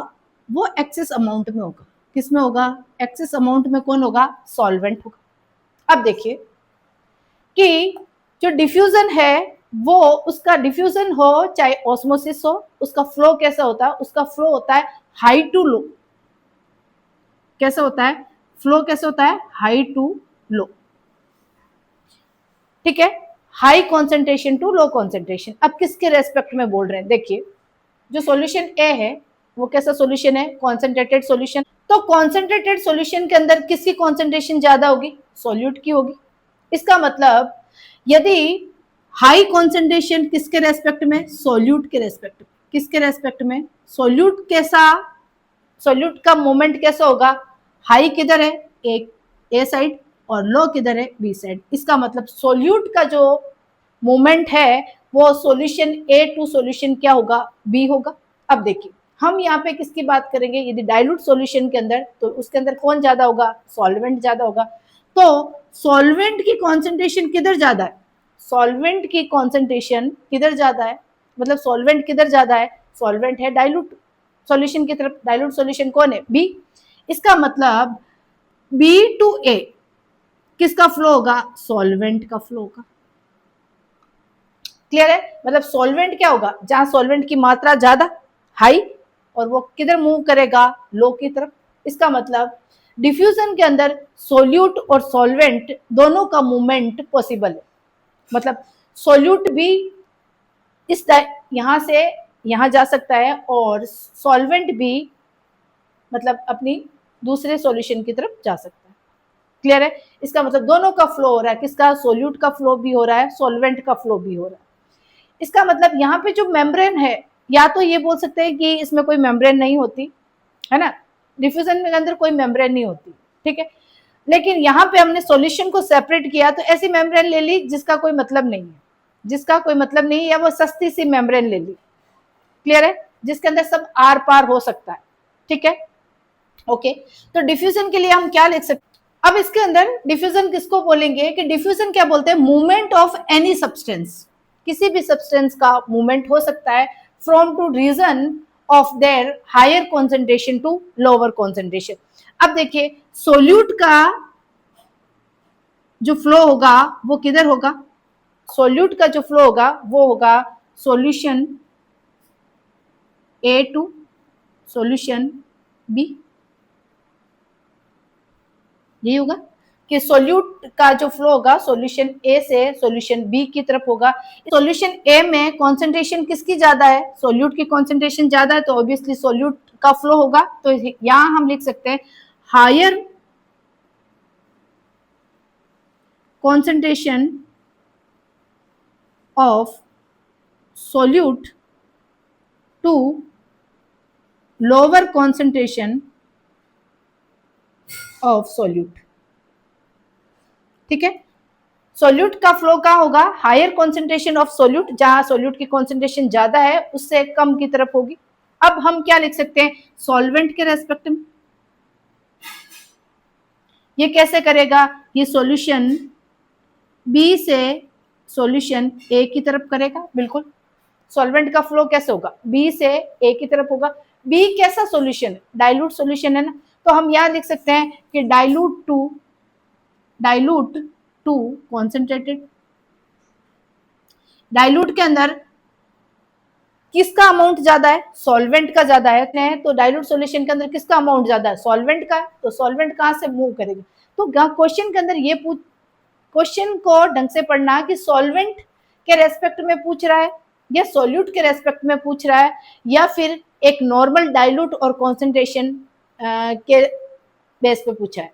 वो एक्सेस अमाउंट में होगा। किस में होगा? एक्सेस अमाउंट में कौन होगा? सॉल्वेंट होगा। अब देखिए कि जो डिफ्यूजन है वो, उसका डिफ्यूजन हो चाहे ऑस्मोसिस हो, उसका फ्लो कैसा होता है? उसका फ्लो होता है हाई टू लो। कैसा होता है? फ्लो कैसे होता है? हाई टू लो, ठीक है। High concentration to low concentration. अब किसके रेस्पेक्ट में बोल रहे हैं? देखिए, जो सॉल्यूशन ए है वो कैसा सॉल्यूशन है? Concentrated solution. तो कॉन्सेंट्रेटेड सॉल्यूशन के अंदर किसकी कॉन्सेंट्रेशन ज्यादा होगी? सॉल्यूट की होगी। इसका मतलब यदि हाई कॉन्सेंट्रेशन किसके रेस्पेक्ट में? सॉल्यूट के रेस्पेक्ट में। किसके रेस्पेक्ट में? सॉल्यूट। कैसा? सॉल्यूट का मोमेंट कैसा होगा? हाई किधर है? एक ए साइड, और लो किधर है? B side. इसका मतलब सॉल्यूट का जो मोमेंट है वो सॉल्यूशन ए टू सॉल्यूशन क्या होगा? बी होगा। अब देखिए, हम यहाँ पे किसकी बात करेंगे? यदि डाइल्यूट सॉल्यूशन के अंदर, तो उसके अंदर कौन ज्यादा होगा? सॉल्वेंट ज्यादा होगा। तो सॉल्वेंट की कॉन्सेंट्रेशन किधर ज्यादा है? सॉल्वेंट की कॉन्सेंट्रेशन किधर ज्यादा है? मतलब सॉल्वेंट किधर ज्यादा है? सॉल्वेंट है डाइल्यूट सॉल्यूशन की तरफ। डाइल्यूट सॉल्यूशन कौन है? बी। इसका मतलब बी टू ए किसका फ्लो होगा? सॉल्वेंट का फ्लो होगा। क्लियर है? मतलब सॉल्वेंट क्या होगा? जहां सॉल्वेंट की मात्रा ज्यादा, हाई, और वो किधर मूव करेगा? लो की तरफ। इसका मतलब डिफ्यूजन के अंदर सोल्यूट और सॉल्वेंट दोनों का मूवमेंट पॉसिबल है। मतलब सोल्यूट भी इस यहां से यहां जा सकता है, और सॉल्वेंट भी मतलब अपनी दूसरे सॉल्यूशन की तरफ जा सकता है। क्लियर है? इसका मतलब दोनों का फ्लो हो रहा है। किसका? सोल्यूट का फ्लो भी हो रहा है, सॉल्वेंट का फ्लो भी हो रहा है। इसका मतलब यहाँ पे जो मेम्ब्रेन है, या तो ये बोल सकते हैं कि इसमें कोई मेम्ब्रेन नहीं होती है ना, डिफ्यूजन में अंदर कोई मेम्ब्रेन नहीं होती, ठीक है। लेकिन यहाँ पे हमने सॉल्यूशन को सेपरेट किया, तो ऐसी मेम्ब्रेन ले ली जिसका कोई मतलब नहीं है, जिसका कोई मतलब नहीं है, या वो सस्ती सी मेम्ब्रेन ले ली। क्लियर है? जिसके अंदर सब आर पार हो सकता है, ठीक है। ओके, तो डिफ्यूजन के लिए हम क्या लिख सकते हैं? अब इसके अंदर डिफ्यूजन किसको बोलेंगे कि डिफ्यूजन क्या बोलते हैं? Movement of any substance. किसी भी सब्सटेंस का मूवमेंट हो सकता है from two region of their higher concentration to lower concentration. अब देखिए, सोल्यूट का जो फ्लो होगा वो किधर होगा? सोल्यूट का जो फ्लो होगा वो होगा solution A to solution B. यही होगा कि सोल्यूट का जो फ्लो होगा सॉल्यूशन ए से सॉल्यूशन बी की तरफ होगा। सॉल्यूशन ए में कॉन्सेंट्रेशन किसकी ज्यादा है? सोल्यूट की कॉन्सेंट्रेशन ज्यादा है, तो ऑब्वियसली सोल्यूट का फ्लो होगा। तो यहां हम लिख सकते हैं higher concentration of solute to lower concentration of solute. ठीक है, सोल्यूट का फ्लो कहाँ होगा, हायर कॉन्सेंट्रेशन ऑफ सोल्यूट, जहां सोल्यूट की कॉन्सेंट्रेशन ज्यादा है उससे कम की तरफ होगी। अब हम क्या लिख सकते हैं सॉल्वेंट के रेस्पेक्ट में, ये कैसे करेगा, ये सॉल्यूशन बी से सॉल्यूशन ए की तरफ करेगा, बिल्कुल। सॉल्वेंट का फ्लो कैसे होगा, बी से ए की तरफ होगा। बी कैसा सॉल्यूशन है, डाइल्यूट सॉल्यूशन है ना, तो हम यहां लिख सकते हैं कि डाइल्यूट टू कॉन्सेंट्रेटेड। डाइल्यूट के अंदर किसका अमाउंट ज्यादा है, सॉल्वेंट का ज्यादा है, तो डाइल्यूट सॉल्यूशन के अंदर किसका अमाउंट ज्यादा है, सॉल्वेंट का। तो सॉल्वेंट कहां से मूव करेगा, तो क्वेश्चन के अंदर ये क्वेश्चन को ढंग से पढ़ना कि सॉल्वेंट के रेस्पेक्ट में पूछ रहा है या सॉल्यूट के रेस्पेक्ट में पूछ रहा है या फिर एक नॉर्मल डाइल्यूट और कॉन्सेंट्रेशन के बेस पे पूछा है,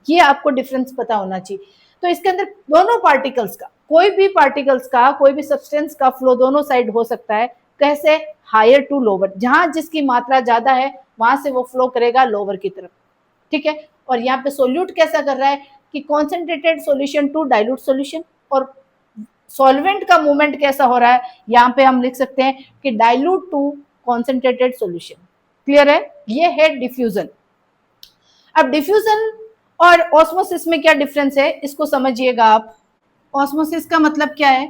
ये आपको डिफरेंस पता होना चाहिए। तो इसके अंदर दोनों पार्टिकल्स का, कोई भी पार्टिकल्स का, कोई भी सब्सटेंस का फ्लो दोनों साइड हो सकता है। कैसे, हायर टू लोअर, जहां जिसकी मात्रा ज्यादा है वहां से वो फ्लो करेगा लोअर की तरफ। ठीक है, और यहाँ पे सोल्यूट कैसा कर रहा है कि concentrated solution to dilute solution, और सॉल्वेंट का मूवमेंट कैसा हो रहा है, यहाँ पे हम लिख सकते हैं कि dilute to concentrated solution. Clear है, ये है डिफ्यूजन। अब डिफ्यूजन और ऑस्मोसिस में क्या डिफरेंस है, इसको समझिएगा आप। ऑस्मोसिस का मतलब क्या है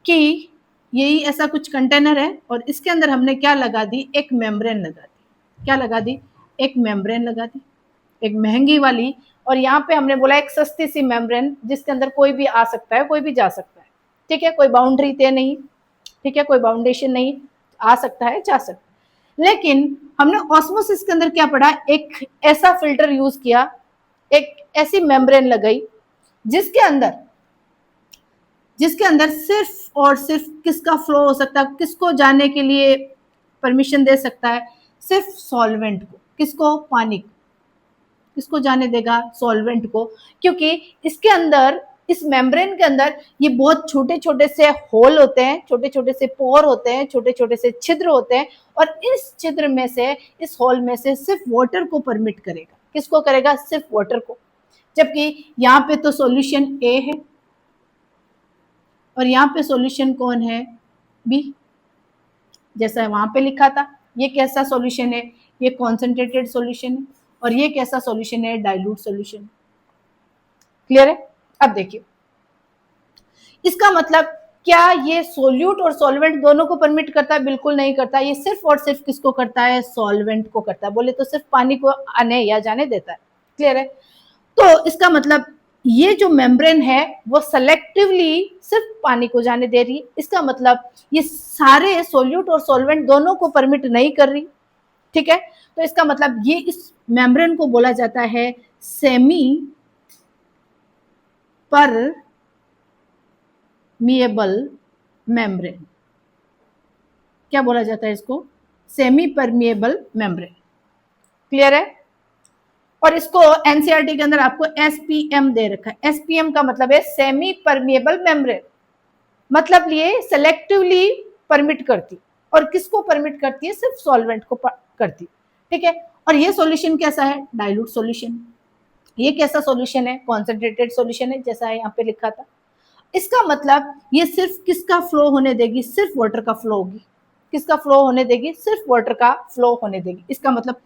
कि यही ऐसा कुछ कंटेनर है और इसके अंदर हमने क्या लगा दी, एक मेम्ब्रेन लगा दी। क्या लगा दी, एक मेम्ब्रेन लगा दी, एक महंगी वाली, और यहाँ पे हमने बोला एक सस्ती सी मेम्ब्रेन जिसके अंदर कोई भी आ सकता है, कोई भी जा सकता है। ठीक है, कोई बाउंड्री तय नहीं, ठीक है, कोई बाउंडेशन नहीं, आ सकता है, जा सकता है। लेकिन हमने ऑस्मोसिस के अंदर क्या पढ़ा, एक ऐसा फिल्टर यूज किया, एक ऐसी मेम्ब्रेन लगाई जिसके अंदर सिर्फ और सिर्फ किसका फ्लो हो सकता है, किसको जाने के लिए परमिशन दे सकता है, सिर्फ सॉल्वेंट को। किसको, पानी को। किसको जाने देगा, सॉल्वेंट को, क्योंकि इसके अंदर, इस मेम्ब्रेन के अंदर ये बहुत छोटे छोटे से होल होते हैं, छोटे छोटे से पोर होते हैं, छोटे छोटे से छिद्र होते हैं, और इस छिद्र में से, इस होल में से सिर्फ वाटर को परमिट करेगा। किसको करेगा, सिर्फ वाटर को। जबकि यहाँ पे तो सॉल्यूशन ए है और यहाँ पे सॉल्यूशन कौन है, बी, जैसा वहां पे लिखा था। ये कैसा सॉल्यूशन है, ये कॉन्सेंट्रेटेड सॉल्यूशन है, और ये कैसा सॉल्यूशन है, डाइल्यूट सॉल्यूशन। क्लियर है, अब देखिए इसका मतलब क्या ये सोल्यूट और सॉल्वेंट दोनों को परमिट करता है, बिल्कुल नहीं करता। ये सिर्फ और सिर्फ किसको करता है, सॉल्वेंट को करता है। बोले तो सिर्फ पानी को आने या जाने देता है। क्लियर है, तो इसका मतलब ये जो मेम्ब्रेन है वो सेलेक्टिवली सिर्फ पानी को जाने दे रही है। इसका मतलब ये सारे सोल्यूट और सॉल्वेंट दोनों को परमिट नहीं कर रही। ठीक है, तो इसका मतलब ये इस मेम्ब्रेन को बोला जाता है सेमी परमिएबल मेम्ब्रेन। क्या बोला जाता है इसको, सेमी परमिएबल मेम्ब्रेन। क्लियर है, और इसको एनसीईआरटी के अंदर आपको एसपीएम दे रखा है। एसपीएम का मतलब है सेमी परमिएबल मेम्ब्रेन, मतलब ये सेलेक्टिवली परमिट करती, और किसको परमिट करती है, सिर्फ सॉल्वेंट को करती। ठीक है, और ये सॉल्यूशन कैसा है, डाइल्यूट सॉल्यूशन। ये कैसा सॉल्यूशन है, कॉन्सेंट्रेटेड सॉल्यूशन है, जैसा यहाँ पे लिखा था। इसका मतलब ये सिर्फ किसका फ्लो होने देगी, सिर्फ वाटर का फ्लो होगी। किसका फ्लो होने देगी, सिर्फ वाटर का फ्लो होने देगी। इसका मतलब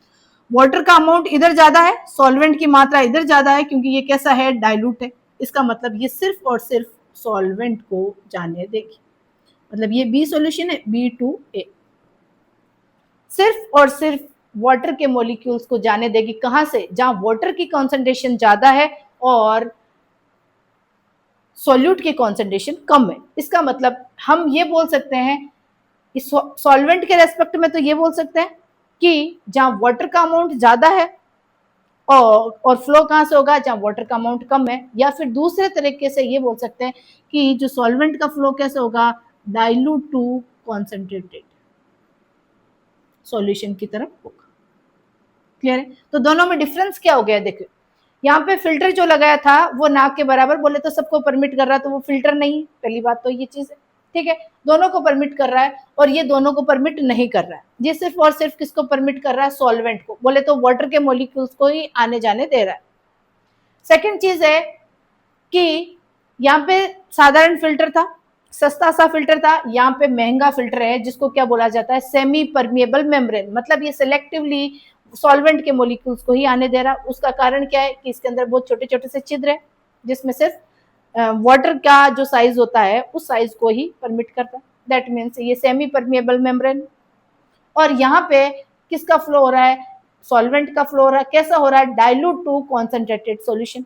वाटर का अमाउंट इधर ज्यादा है, सॉल्वेंट की मात्रा इधर ज्यादा है, क्योंकि ये कैसा है, डाइल्यूट है। इसका मतलब ये सिर्फ और सिर्फ सॉल्वेंट को जाने देगी। मतलब ये बी सॉल्यूशन है, B2A, सिर्फ और सिर्फ वाटर के मॉलिक्यूल्स को जाने देगी। कहां से, जहां वाटर की कॉन्सेंट्रेशन ज्यादा है और सॉल्यूट की कॉन्सेंट्रेशन कम है। इसका मतलब हम ये बोल सकते हैं, इस सॉल्वेंट के रेस्पेक्ट में तो ये बोल सकते हैं कि जहां वाटर का अमाउंट ज्यादा है और फ्लो कहां से होगा, जहां वाटर का अमाउंट कम है। या फिर दूसरे तरीके से ये बोल सकते हैं कि जो सॉल्वेंट का फ्लो कैसे होगा, डाइल्यूट टू कॉन्सेंट्रेटेड सॉल्यूशन की तरफ होगा। क्लियर है, तो दोनों में डिफरेंस क्या हो गया, देखिए यहाँ पे फिल्टर जो लगाया था वो नाक के बराबर, बोले तो सबको परमिट कर रहा है, तो वो फिल्टर नहीं, पहली बात तो ये चीज है। ठीक है, दोनों को परमिट कर रहा है, और ये दोनों को परमिट नहीं कर रहा है। ये सिर्फ और सिर्फ किसको परमिट कर रहा है, सॉल्वेंट को। बोले तो वाटर के मॉलिक्यूल्स को ही आने जाने दे रहा है। सेकंड चीज है कि यहाँ पे साधारण फिल्टर था, सस्ता सा फिल्टर था, यहाँ पे महंगा फिल्टर है जिसको क्या बोला जाता है, सेमी परमिएबल मेम्ब्रेन। मतलब ये सिलेक्टिवली सॉल्वेंट के मोलिक्यूल्स को ही आने दे रहा। उसका कारण क्या है कि इसके अंदर बहुत छोटे छोटे से छिद्र है जिसमें सिर्फ वाटर का जो साइज होता है उस साइज को ही परमिट करता है। दैट मीन्स ये सेमी परमिएबल मेम्ब्रेन। और यहाँ पे किसका फ्लो हो रहा है, सॉल्वेंट का फ्लो हो रहा है। कैसा हो रहा है, डाइल्यूट टू कॉन्सेंट्रेटेड सॉल्यूशन।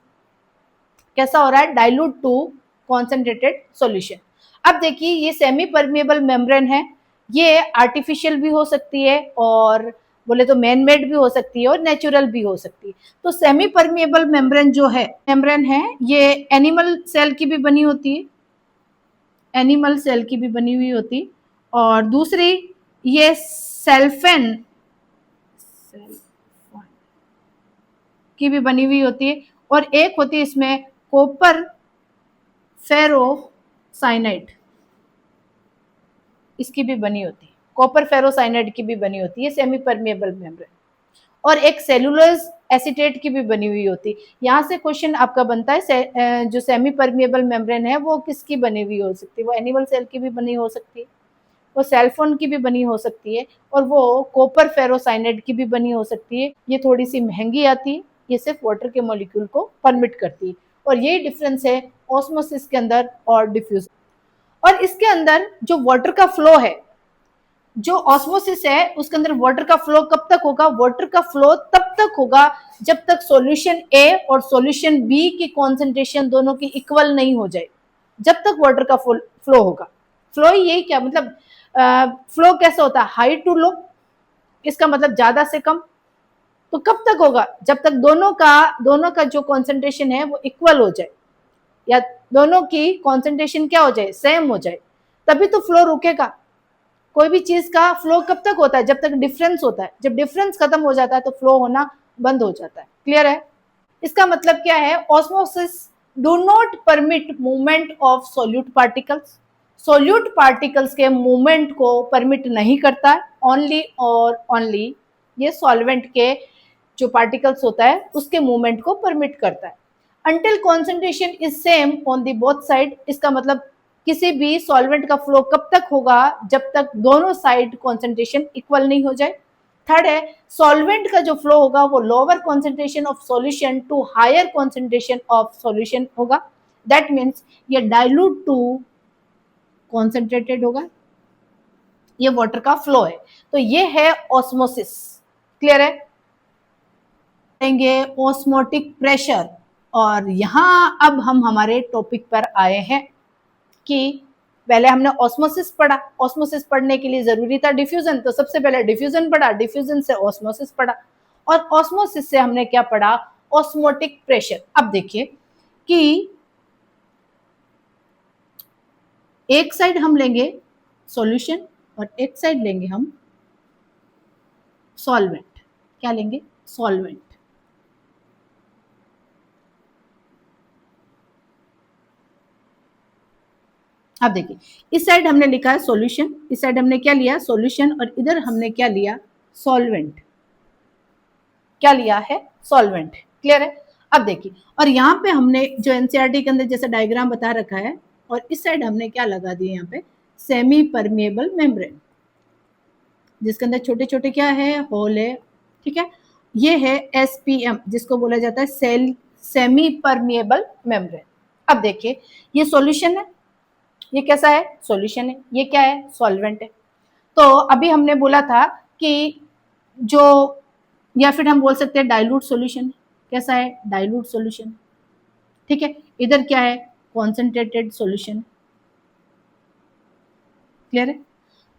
कैसा हो रहा है, डाइल्यूट टू कॉन्सेंट्रेटेड सॉल्यूशन। अब देखिए ये सेमी परमिएबल मेम्ब्रेन है, ये आर्टिफिशियल भी हो सकती है और बोले तो मैन मेड भी हो सकती है और नेचुरल भी हो सकती है। तो सेमी परमिएबल मेम्ब्रेन जो है, मेम्ब्रेन है, ये एनिमल सेल की भी बनी होती है, एनिमल सेल की भी बनी हुई होती। और दूसरी ये सेल्फेन की भी बनी हुई होती है। और एक होती है इसमें कॉपर फेरोसाइनाइड, इसकी भी बनी होती है, कॉपर फेरोसाइनाइड की भी बनी होती है सेमी परमिएबल मेम्ब्रेन। और एक सेलुलोज एसीटेट की भी बनी हुई होती है। यहाँ से क्वेश्चन आपका बनता है जो सेमी परमिएबल मेम्ब्रेन है वो किसकी बनी हुई हो सकती है, वो एनिमल सेल की भी बनी हो सकती है, वो सेलफोन की भी बनी हो सकती है, और वो कॉपर फेरोसाइनाइड की भी बनी हो सकती है। ये थोड़ी सी महंगी आती है, ये सिर्फ वाटर के मॉलिक्यूल को परमिट करती है। और यही डिफरेंस है ऑस्मोसिस के अंदर और डिफ्यूजन। और इसके अंदर जो वाटर का फ्लो है, जो ऑस्मोसिस है उसके अंदर वाटर का फ्लो कब तक होगा, वाटर का फ्लो तब तक होगा जब तक सॉल्यूशन ए और सॉल्यूशन बी की कॉन्सेंट्रेशन दोनों की इक्वल नहीं हो जाए, जब तक वाटर का फ्लो होगा। फ्लो यही क्या मतलब, फ्लो कैसे होता है, हाई टू लो, इसका मतलब ज्यादा से कम। तो कब तक होगा, जब तक दोनों का जो कॉन्सेंट्रेशन है वो इक्वल हो जाए, या दोनों की कॉन्सेंट्रेशन क्या हो जाए, सेम हो जाए, तभी तो फ्लो रुकेगा। कोई भी चीज का फ्लो कब तक होता है, जब तक डिफरेंस होता है। जब डिफरेंस खत्म हो जाता है तो फ्लो होना बंद हो जाता है। क्लियर है। इसका मतलब क्या है, osmosis do not permit movement of solute particles. Solute particles के मूवमेंट को परमिट नहीं करता है, ओनली और ओनली ये सॉल्वेंट के जो पार्टिकल्स होता है उसके मूवमेंट को परमिट करता है। Until concentration is same on the both side. इसका मतलब किसी भी सॉल्वेंट का फ्लो कब तक होगा, जब तक दोनों साइड कॉन्सेंट्रेशन इक्वल नहीं हो जाए। थर्ड है, सॉल्वेंट का जो फ्लो होगा वो lower concentration of solution to higher concentration of solution होगा। दैट मीन्स ये डाइल्यूट टू कॉन्सेंट्रेटेड होगा, ये वाटर का फ्लो है। तो ये है ऑस्मोसिस। क्लियर है। Osmotic pressure. और यहां अब हम हमारे टॉपिक पर आए हैं कि पहले हमने ऑस्मोसिस पढ़ा, ऑस्मोसिस पढ़ने के लिए जरूरी था डिफ्यूजन, तो सबसे पहले डिफ्यूजन पढ़ा, डिफ्यूजन से ऑस्मोसिस पढ़ा, और ऑस्मोसिस से हमने क्या पढ़ा, ऑस्मोटिक प्रेशर। अब देखिए कि एक साइड हम लेंगे सॉल्यूशन और एक साइड लेंगे हम सॉल्वेंट। क्या लेंगे, सॉल्वेंट। अब देखिए इस साइड हमने लिखा है सॉल्यूशन, इस साइड हमने क्या लिया, सॉल्यूशन, और इधर हमने क्या लिया, सॉल्वेंट। क्या लिया है, सॉल्वेंट। क्लियर है। अब देखिए, और यहाँ पे हमने जो एनसीईआरटी के अंदर जैसा डायग्राम बता रखा है, और इस साइड हमने क्या लगा दिए यहाँ पे, सेमी परमिएबल मेम्ब्रेन, जिसके अंदर छोटे छोटे क्या है, होल है। ठीक है। ये है एसपीएम, जिसको बोला जाता है सेमी परमिएबल मेम्ब्रेन। अब देखिए ये सॉल्यूशन है, ये कैसा है, सॉल्यूशन है, ये क्या है, सॉल्वेंट है। तो अभी हमने बोला था कि जो, या फिर हम बोल सकते हैं डाइल्यूट सॉल्यूशन। कैसा है, डाइल्यूट सॉल्यूशन। ठीक है। इधर क्या है, कॉन्सेंट्रेटेड सॉल्यूशन। क्लियर है।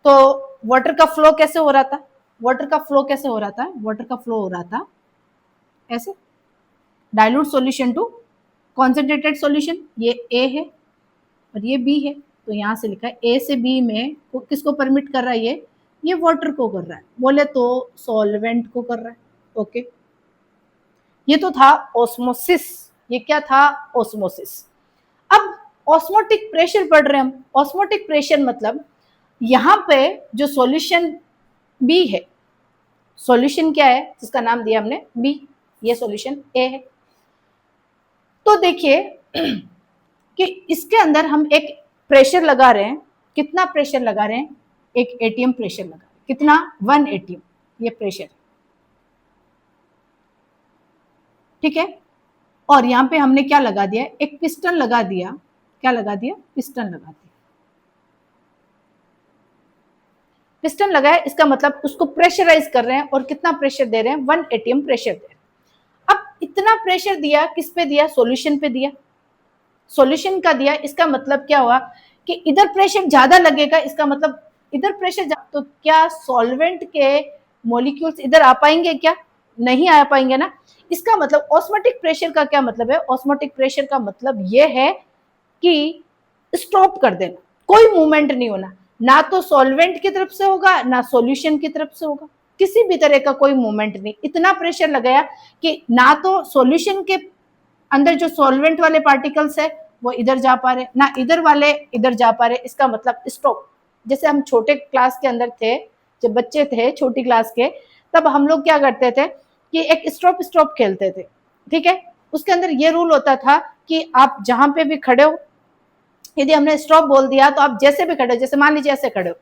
तो वाटर का फ्लो कैसे हो रहा था, वाटर का फ्लो कैसे हो रहा था, वाटर का फ्लो हो रहा था ऐसे, dilute solution to concentrated solution. ये ए है और ये बी है, तो यहां से लिखा है ए से बी में किसको परमिट कर रहा है, ये वाटर को कर रहा है, बोले तो सॉल्वेंट को कर रहा है। ओके। ये तो था ऑस्मोसिस। ये क्या था, ऑस्मोसिस। अब ऑस्मोटिक प्रेशर पढ़ रहे हैं हम। ऑस्मोटिक प्रेशर मतलब यहां पे जो सॉल्यूशन बी है, सॉल्यूशन क्या है जिसका नाम दिया हमने बी, ये सॉल्यूशन ए है, तो देखिए कि इसके अंदर हम एक प्रेशर लगा रहे हैं, कितना प्रेशर लगा रहे हैं, एक एटीएम प्रेशर लगा रहे हैं, कितना 1 एटीएम ये प्रेशर, ठीक है। और यहाँ पे हमने क्या लगा दिया, एक पिस्टन लगा दिया, क्या लगा दिया, पिस्टन लगा दिया। पिस्टन लगाया, इसका मतलब उसको प्रेशराइज कर रहे हैं और कितना प्रेशर दे रहे हैं, 1 एटीएम प्रेशर दे रहे हैं। अब इतना प्रेशर दिया, किस पे दिया, सॉल्यूशन पे दिया, सॉल्यूशन का दिया, इसका मतलब क्या हुआ कि इधर प्रेशर ज्यादा लगेगा, इसका मतलब इधर प्रेशर, तो क्या सॉल्वेंट के मॉलिक्यूल्स इधर आ पाएंगे, क्या नहीं आ पाएंगे ना। इसका मतलब ऑस्मोटिक प्रेशर का क्या मतलब है, ऑस्मोटिक प्रेशर का मतलब ये है कि स्टॉप कर देना, कोई मूवमेंट नहीं होना, ना तो सॉल्वेंट की तरफ से होगा ना सॉल्यूशन की तरफ से होगा, किसी भी तरह का कोई मूवमेंट नहीं। इतना प्रेशर लगाया कि ना तो सॉल्यूशन के अंदर जो सॉल्वेंट वाले पार्टिकल्स है वो इधर जा पा रहे, ना इधर वाले इधर जा पा रहे, इसका मतलब स्टॉप। जैसे हम छोटे क्लास के अंदर थे, जब बच्चे थे छोटी क्लास के, तब हम लोग क्या करते थे कि एक स्टॉप स्टॉप खेलते थे, ठीक है। उसके अंदर ये रूल होता था कि आप जहां पे भी खड़े हो, यदि हमने स्टॉप बोल दिया तो आप जैसे भी खड़े हो, जैसे मान लीजिए ऐसे खड़े हो,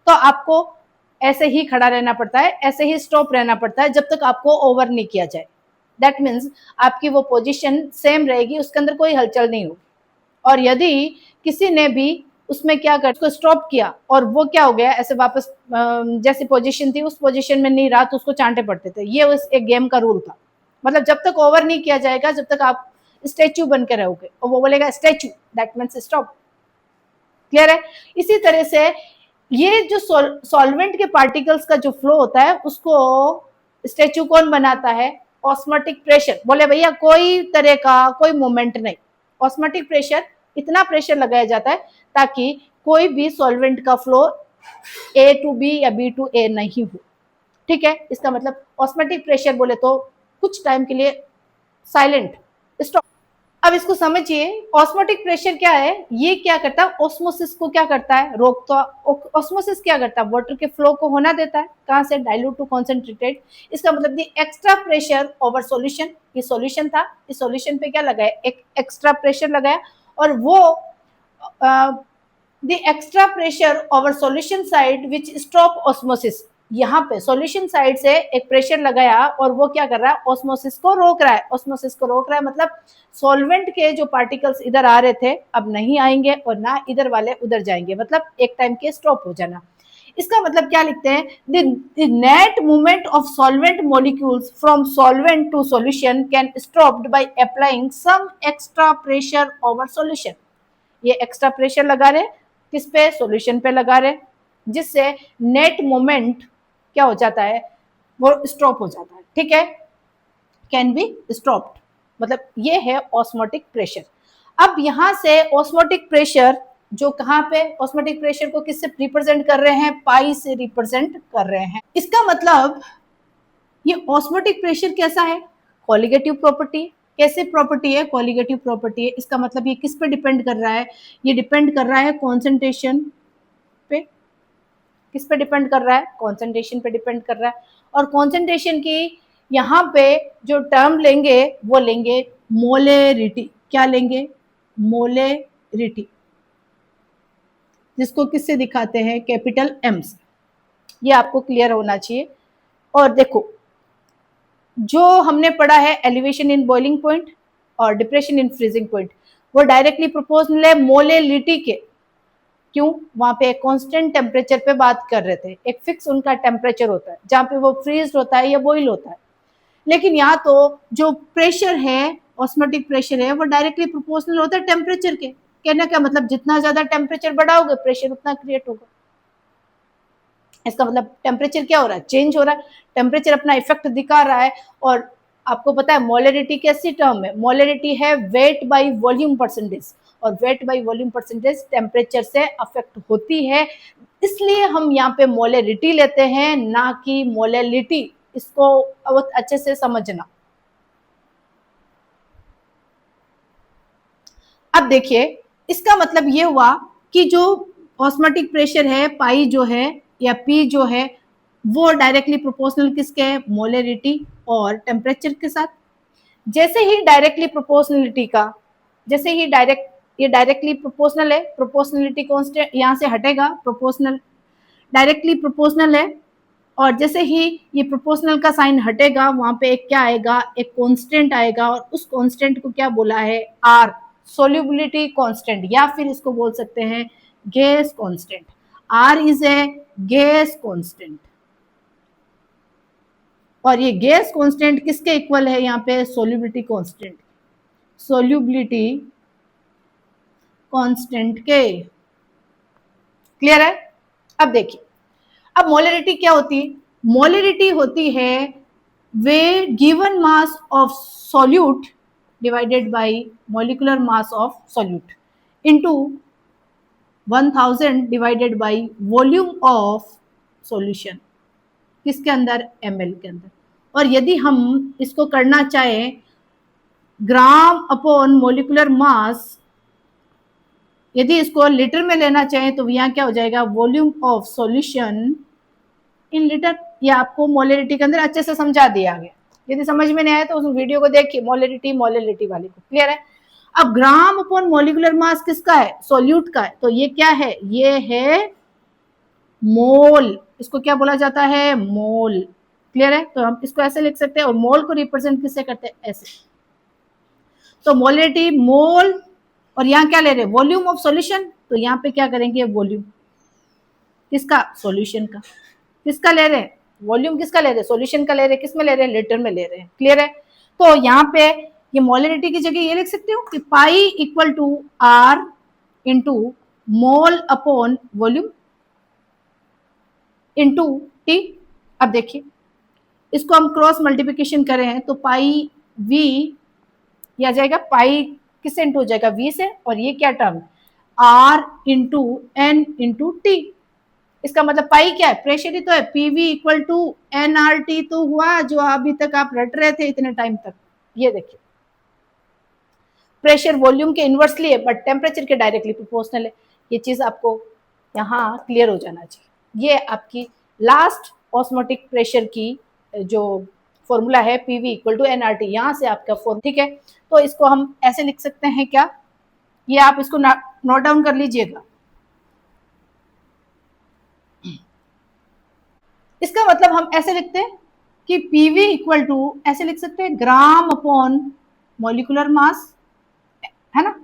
तो आपको ऐसे ही खड़ा रहना पड़ता है, ऐसे ही स्टॉप रहना पड़ता है जब तक आपको ओवर नहीं किया जाए। दैट मीन्स आपकी वो पोजीशन सेम रहेगी, उसके अंदर कोई हलचल नहीं होगी। और यदि किसी ने भी उसमें क्या कर, उसको स्टॉप किया और वो क्या हो गया, ऐसे वापस जैसी पोजीशन थी उस पोजीशन में नहीं रहा, तो उसको चांटे पड़ते थे। ये उस एक गेम का रूल था, मतलब जब तक ओवर नहीं किया जाएगा, जब तक आप स्टैच्यू बन के रहोगे, और वो बोलेगा statue, that means stop. Clear है। इसी तरह से ये जो सॉल्वेंट के पार्टिकल्स का जो फ्लो होता है उसको स्टैच्यू कौन बनाता है, ऑस्मोटिक प्रेशर। बोले भैया कोई तरह का कोई मूवमेंट नहीं, ऑस्मोटिक प्रेशर, इतना प्रेशर लगाया जाता है ताकि कोई भी सॉल्वेंट का फ्लो ए टू बी या बी टू ए नहीं हो, ठीक है। इसका मतलब ऑस्मोटिक प्रेशर बोले तो कुछ टाइम के लिए साइलेंट, स्टॉप। अब इसको समझिए, ऑस्मोटिक प्रेशर क्या है, ये क्या करता है, ऑस्मोसिस को क्या करता है, रोकता। ऑस्मोसिस क्या करता है, वाटर के फ्लो को होना देता है, कहां से, डाइल्यूट टू कॉन्सेंट्रेटेड। इसका मतलब the extra pressure over solution, ये सॉल्यूशन था, इस सॉल्यूशन पे क्या लगाया, एक एक्स्ट्रा प्रेशर लगाया, और वो the extra pressure over solution side which stop osmosis. यहाँ पे सॉल्यूशन साइड से एक प्रेशर लगाया और वो क्या कर रहा है, ऑस्मोसिस को रोक रहा है। ऑस्मोसिस को रोक रहा है मतलब सॉल्वेंट के जो पार्टिकल्स इधर आ रहे थे अब नहीं आएंगे, और ना इधर वाले उधर जाएंगे, मतलब एक टाइम के स्टॉप हो जाना। इसका मतलब क्या लिखते हैं, the net movement of solvent molecules from solvent to solution can stopped by applying some extra pressure over solution. ये एक्स्ट्रा प्रेशर लगा रहे, किस पे, सॉल्यूशन पे लगा रहे, जिससे नेट मोमेंट क्या हो जाता है, वो स्टॉप हो जाता है, ठीक है, कैन बी स्टॉप्ड। मतलब ये है ऑस्मोटिक प्रेशर। अब यहां से ऑस्मोटिक प्रेशर जो कहां पे, ऑस्मोटिक प्रेशर को किससे रिप्रेजेंट कर रहे हैं, पाई से रिप्रेजेंट कर रहे हैं। इसका मतलब ये ऑस्मोटिक प्रेशर कैसा है, कॉलिगेटिव प्रॉपर्टी। कैसे प्रॉपर्टी है, कॉलिगेटिव प्रॉपर्टी है। इसका मतलब ये किस पे डिपेंड कर रहा है, ये डिपेंड कर रहा है कॉन्सेंट्रेशन पे। किस पे डिपेंड कर रहा है, कॉन्सेंट्रेशन पे डिपेंड कर रहा है। और कॉन्सेंट्रेशन की यहाँ पे जो टर्म लेंगे वो लेंगे मोलेरिटी। क्या लेंगे, मोलेरिटी, जिसको किससे दिखाते हैं, कैपिटल एम से। ये आपको क्लियर होना चाहिए। और देखो जो हमने पढ़ा है एलिवेशन इन बॉइलिंग पॉइंट और डिप्रेशन इन फ्रीजिंग पॉइंट, वो डायरेक्टली प्रोपोर्शनल है मोलेरिटी के। क्यों, वहां पे एक कांस्टेंट टेम्परेचर पे बात कर रहे थे, एक फिक्स उनका टेम्परेचर होता है जहां पे वो फ्रीज होता है या बॉइल होता है। लेकिन यहाँ तो जो प्रेशर है, ऑस्मोटिक प्रेशर है, वो डायरेक्टली प्रोपोर्शनल होता है टेम्परेचर के। कहने का मतलब जितना ज्यादा टेम्परेचर बढ़ाओगे प्रेशर उतना क्रिएट होगा। इसका मतलब टेम्परेचर क्या हो रहा है, चेंज हो रहा है, टेम्परेचर अपना इफेक्ट दिखा रहा है। और आपको पता है मोलरिटी कैसी टर्म है, मोलरिटी है वेट बाय वॉल्यूम परसेंटेज, और weight by volume percentage temperature से अफेक्ट होती है। इसलिए हम यहाँ पे मोलरिटी लेते हैं, ना कि मोलरिटी। इसको बहुत अच्छे से समझना। अब देखिए इसका मतलब ये हुआ कि जो ऑस्मोटिक प्रेशर है, पाई जो है या पी जो है, वो डायरेक्टली प्रोपोर्शनल किसके है, मोलरिटी और टेम्परेचर के साथ। जैसे ही डायरेक्टली प्रोपोर्शनलिटी का, जैसे ही ये डायरेक्टली प्रोपोर्शनल है, प्रोपोर्शनलिटी कांस्टेंट यहां से हटेगा, प्रोपोर्शनल डायरेक्टली प्रोपोर्शनल है, और जैसे ही ये प्रोपोर्शनल का साइन हटेगा वहां पे एक क्या आएगा, एक कांस्टेंट आएगा, और उस कांस्टेंट को क्या बोला है, आर, सोल्यूबिलिटी कांस्टेंट, या फिर इसको बोल सकते हैं gas constant. R is a gas constant, और ये गैस कांस्टेंट किसके इक्वल है, यहाँ पे सोल्यूबिलिटी कांस्टेंट, सोल्यूबिलिटी कांस्टेंट के। क्लियर है? अब देखिए, अब मोलरिटी क्या होती है, मोलरिटी होती है वे given mass of solute divided by molecular mass of solute into 1000 divided by volume of solution, किसके अंदर, ml के अंदर। और यदि हम इसको करना चाहें ग्राम अपॉन मोलिकुलर मास, यदि इसको लीटर में लेना चाहें तो यहाँ क्या हो जाएगा, volume of solution in litre. ये आपको मोलरिटी के अंदर अच्छे से समझा दिया गया, यदि समझ में नहीं आया तो उस वीडियो को देखिए, मोलरिटी मोलरिटी वाली को। क्लियर है? अब ग्राम अपॉन मोलिकुलर मास किसका है, सॉल्यूट का है, तो ये क्या है, ये है मोल, इसको क्या बोला जाता है, मोल। क्लियर है? तो हम इसको ऐसे लिख सकते हैं, और मोल को रिप्रेजेंट किससे करते हैं, ऐसे। तो मोलरिटी मोल, और यहाँ क्या ले रहे हैं, वॉल्यूम ऑफ सॉल्यूशन, तो यहाँ पे क्या करेंगे, वॉल्यूम किसका, सॉल्यूशन का। किसका ले रहे हैं, वॉल्यूम किसका ले रहे हैं, सॉल्यूशन का ले रहे हैं, किस में ले रहे हैं, लीटर में ले रहे हैं। क्लियर है? तो यहाँ पे ये मोलरिटी की जगह ये लिख सकते हो कि pi equal to R into mole upon volume into T. अब देखिए, इसको हम क्रॉस मल्टीप्लिकेशन करें हैं तो पाई वी, ये आ जाएगा पाई किससे इंटू हो जाएगा, वी से, और ये क्या term, R into N into T. इसका मतलब पाई क्या है, प्रेशर ही तो है, PV equal to N R T तो हुआ, जो अभी तक आप रट रहे थे इतने टाइम तक। ये देखिए, प्रेशर वॉल्यूम के इनवर्सली है बट टेम्परेचर के डायरेक्टली प्रोपोर्शनल है। ये चीज आपको यहाँ क्लियर हो जाना चाहिए। ये आपकी लास्ट ऑस्मोटिक प्रेशर की जो फॉर्मूला है, पीवी इक्वल टू एनआरटी, यहाँ से आपका फॉर्म। ठीक है? तो इसको हम ऐसे लिख सकते हैं क्या, ये आप इसको नोट डाउन कर लीजिएगा। इसका मतलब हम ऐसे लिखते हैं कि पीवी इक्वल टू, ऐसे लिख सकते हैं ग्राम अपॉन मॉलिकुलर मास, है ना,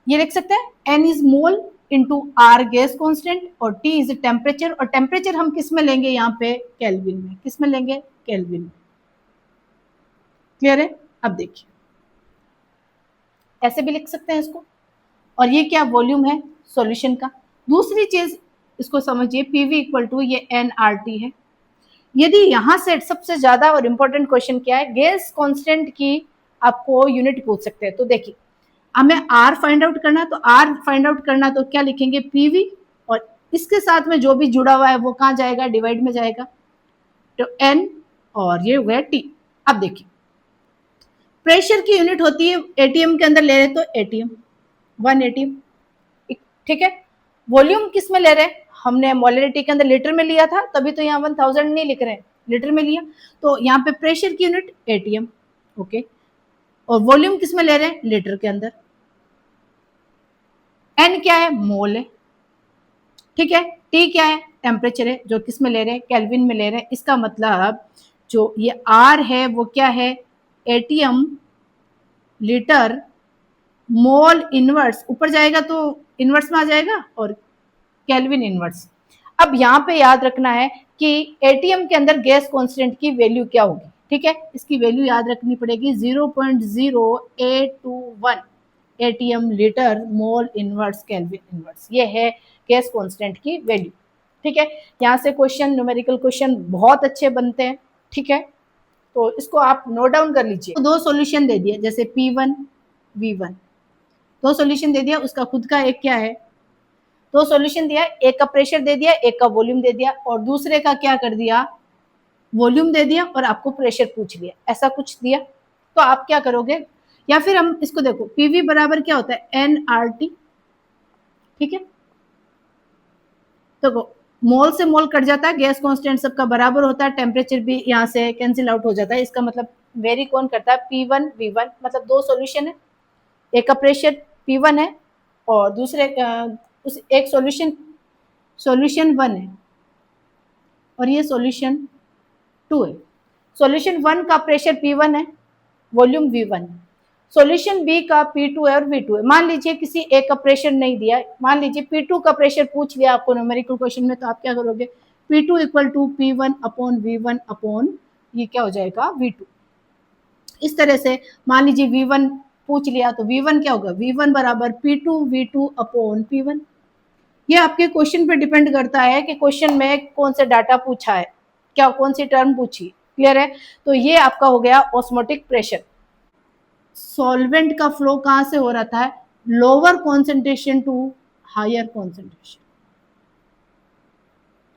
ये लिख सकते हैं N is mole into R gas constant, और टी इज टेम्परेचर, और टेम्परेचर हम किस में लेंगे, यहाँ पे केल्विन में। किस में लेंगे, केल्विन में। क्लियर है? अब देखिए, ऐसे भी लिख सकते हैं इसको, और ये क्या, वॉल्यूम है सॉल्यूशन का। दूसरी चीज इसको समझिए, पीवी इक्वल टू ये एन आर टी है। यदि यहां से सबसे ज्यादा और इंपॉर्टेंट क्वेश्चन क्या है, गैस कांस्टेंट की आपको यूनिट पूछ सकते हैं। तो देखिए, हमें आर फाइंड आउट करना, तो आर फाइंड आउट करना तो क्या लिखेंगे, पीवी, और इसके साथ में जो भी जुड़ा हुआ है वो कहाँ जाएगा, डिवाइड में जाएगा, तो एन, और ये हो गया टी। अब देखिए, प्रेशर की यूनिट होती है एटीएम के अंदर ले रहे तो एटीएम, 1 एटीएम। ठीक है? वॉल्यूम किस में ले रहे हैं, हमने मोलरिटी के अंदर लीटर में लिया था, तभी तो यहाँ 1000 नहीं लिख रहे हैं, लीटर में लिया, तो यहाँ पे प्रेशर की यूनिट एटीएम। ओके, और वॉल्यूम किस में ले रहे हैं, लीटर के अंदर। एन क्या है, मोल है। ठीक है? टी क्या है, टेम्परेचर है, जो किस में ले रहे हैं, केल्विन में ले रहे हैं। इसका मतलब जो ये आर है वो क्या है, एटीएम लीटर मोल इनवर्स, ऊपर जाएगा तो इनवर्स में आ जाएगा, और केल्विन इनवर्स। अब यहाँ पे याद रखना है कि एटीएम के अंदर गैस कांस्टेंट की वैल्यू क्या होगी। ठीक है? इसकी वैल्यू याद रखनी पड़ेगी 0.0821 ATM litre mole inverse kelvin inverse, ये है गैस कांस्टेंट की वैल्यू। ठीक है? यहाँ से क्वेश्चन, न्यूमेरिकल क्वेश्चन बहुत अच्छे बनते हैं। ठीक है? तो इसको आप नोट डाउन कर लीजिए। तो दो सॉल्यूशन दे दिए, जैसे P1 V1, दो सॉल्यूशन दे दिया, उसका खुद का एक क्या है, दो सॉल्यूशन दिया, एक का प्रेशर दे दिया, एक का वॉल्यूम दे दिया, और दूसरे का क्या कर दिया, वॉल्यूम दे दिया, और आपको प्रेशर पूछ लिया, ऐसा कुछ दिया। तो आप क्या करोगे, या फिर हम इसको देखो, पीवी बराबर क्या होता है, एन आर टी। ठीक है? तो मोल से मोल कट जाता है, गैस कांस्टेंट सबका बराबर होता है, टेम्परेचर भी यहाँ से कैंसिल आउट हो जाता है। इसका मतलब वेरी कौन करता है, P1 V1, मतलब दो सॉल्यूशन है, एक का प्रेशर P1 है और दूसरे उस एक सॉल्यूशन 1 है और ये सॉल्यूशन 2 है। सॉल्यूशन 1 का प्रेशर P1 है, वॉल्यूम V1 है। सॉल्यूशन बी का P2 है और V2 है। मान लीजिए किसी एक का प्रेशर नहीं दिया, मान लीजिए P2 का प्रेशर पूछ लिया आपको न्यूमेरिकल क्वेश्चन में, तो आप क्या करोगे, P2 equal to P1 upon V1 upon ये क्या हो जाएगा V2। इस तरह से मान लीजिए V1 पूछ लिया तो V1 क्या होगा, V1 बराबर P2 V2 अपॉन P1। ये आपके क्वेश्चन पे डिपेंड करता है कि क्वेश्चन में कौन से डाटा पूछा है, क्या कौन सी टर्म पूछी, क्लियर है। तो ये आपका हो गया ऑस्मोटिक प्रेशर। सॉल्वेंट का फ्लो कहां से हो रहा था, lower concentration to higher concentration,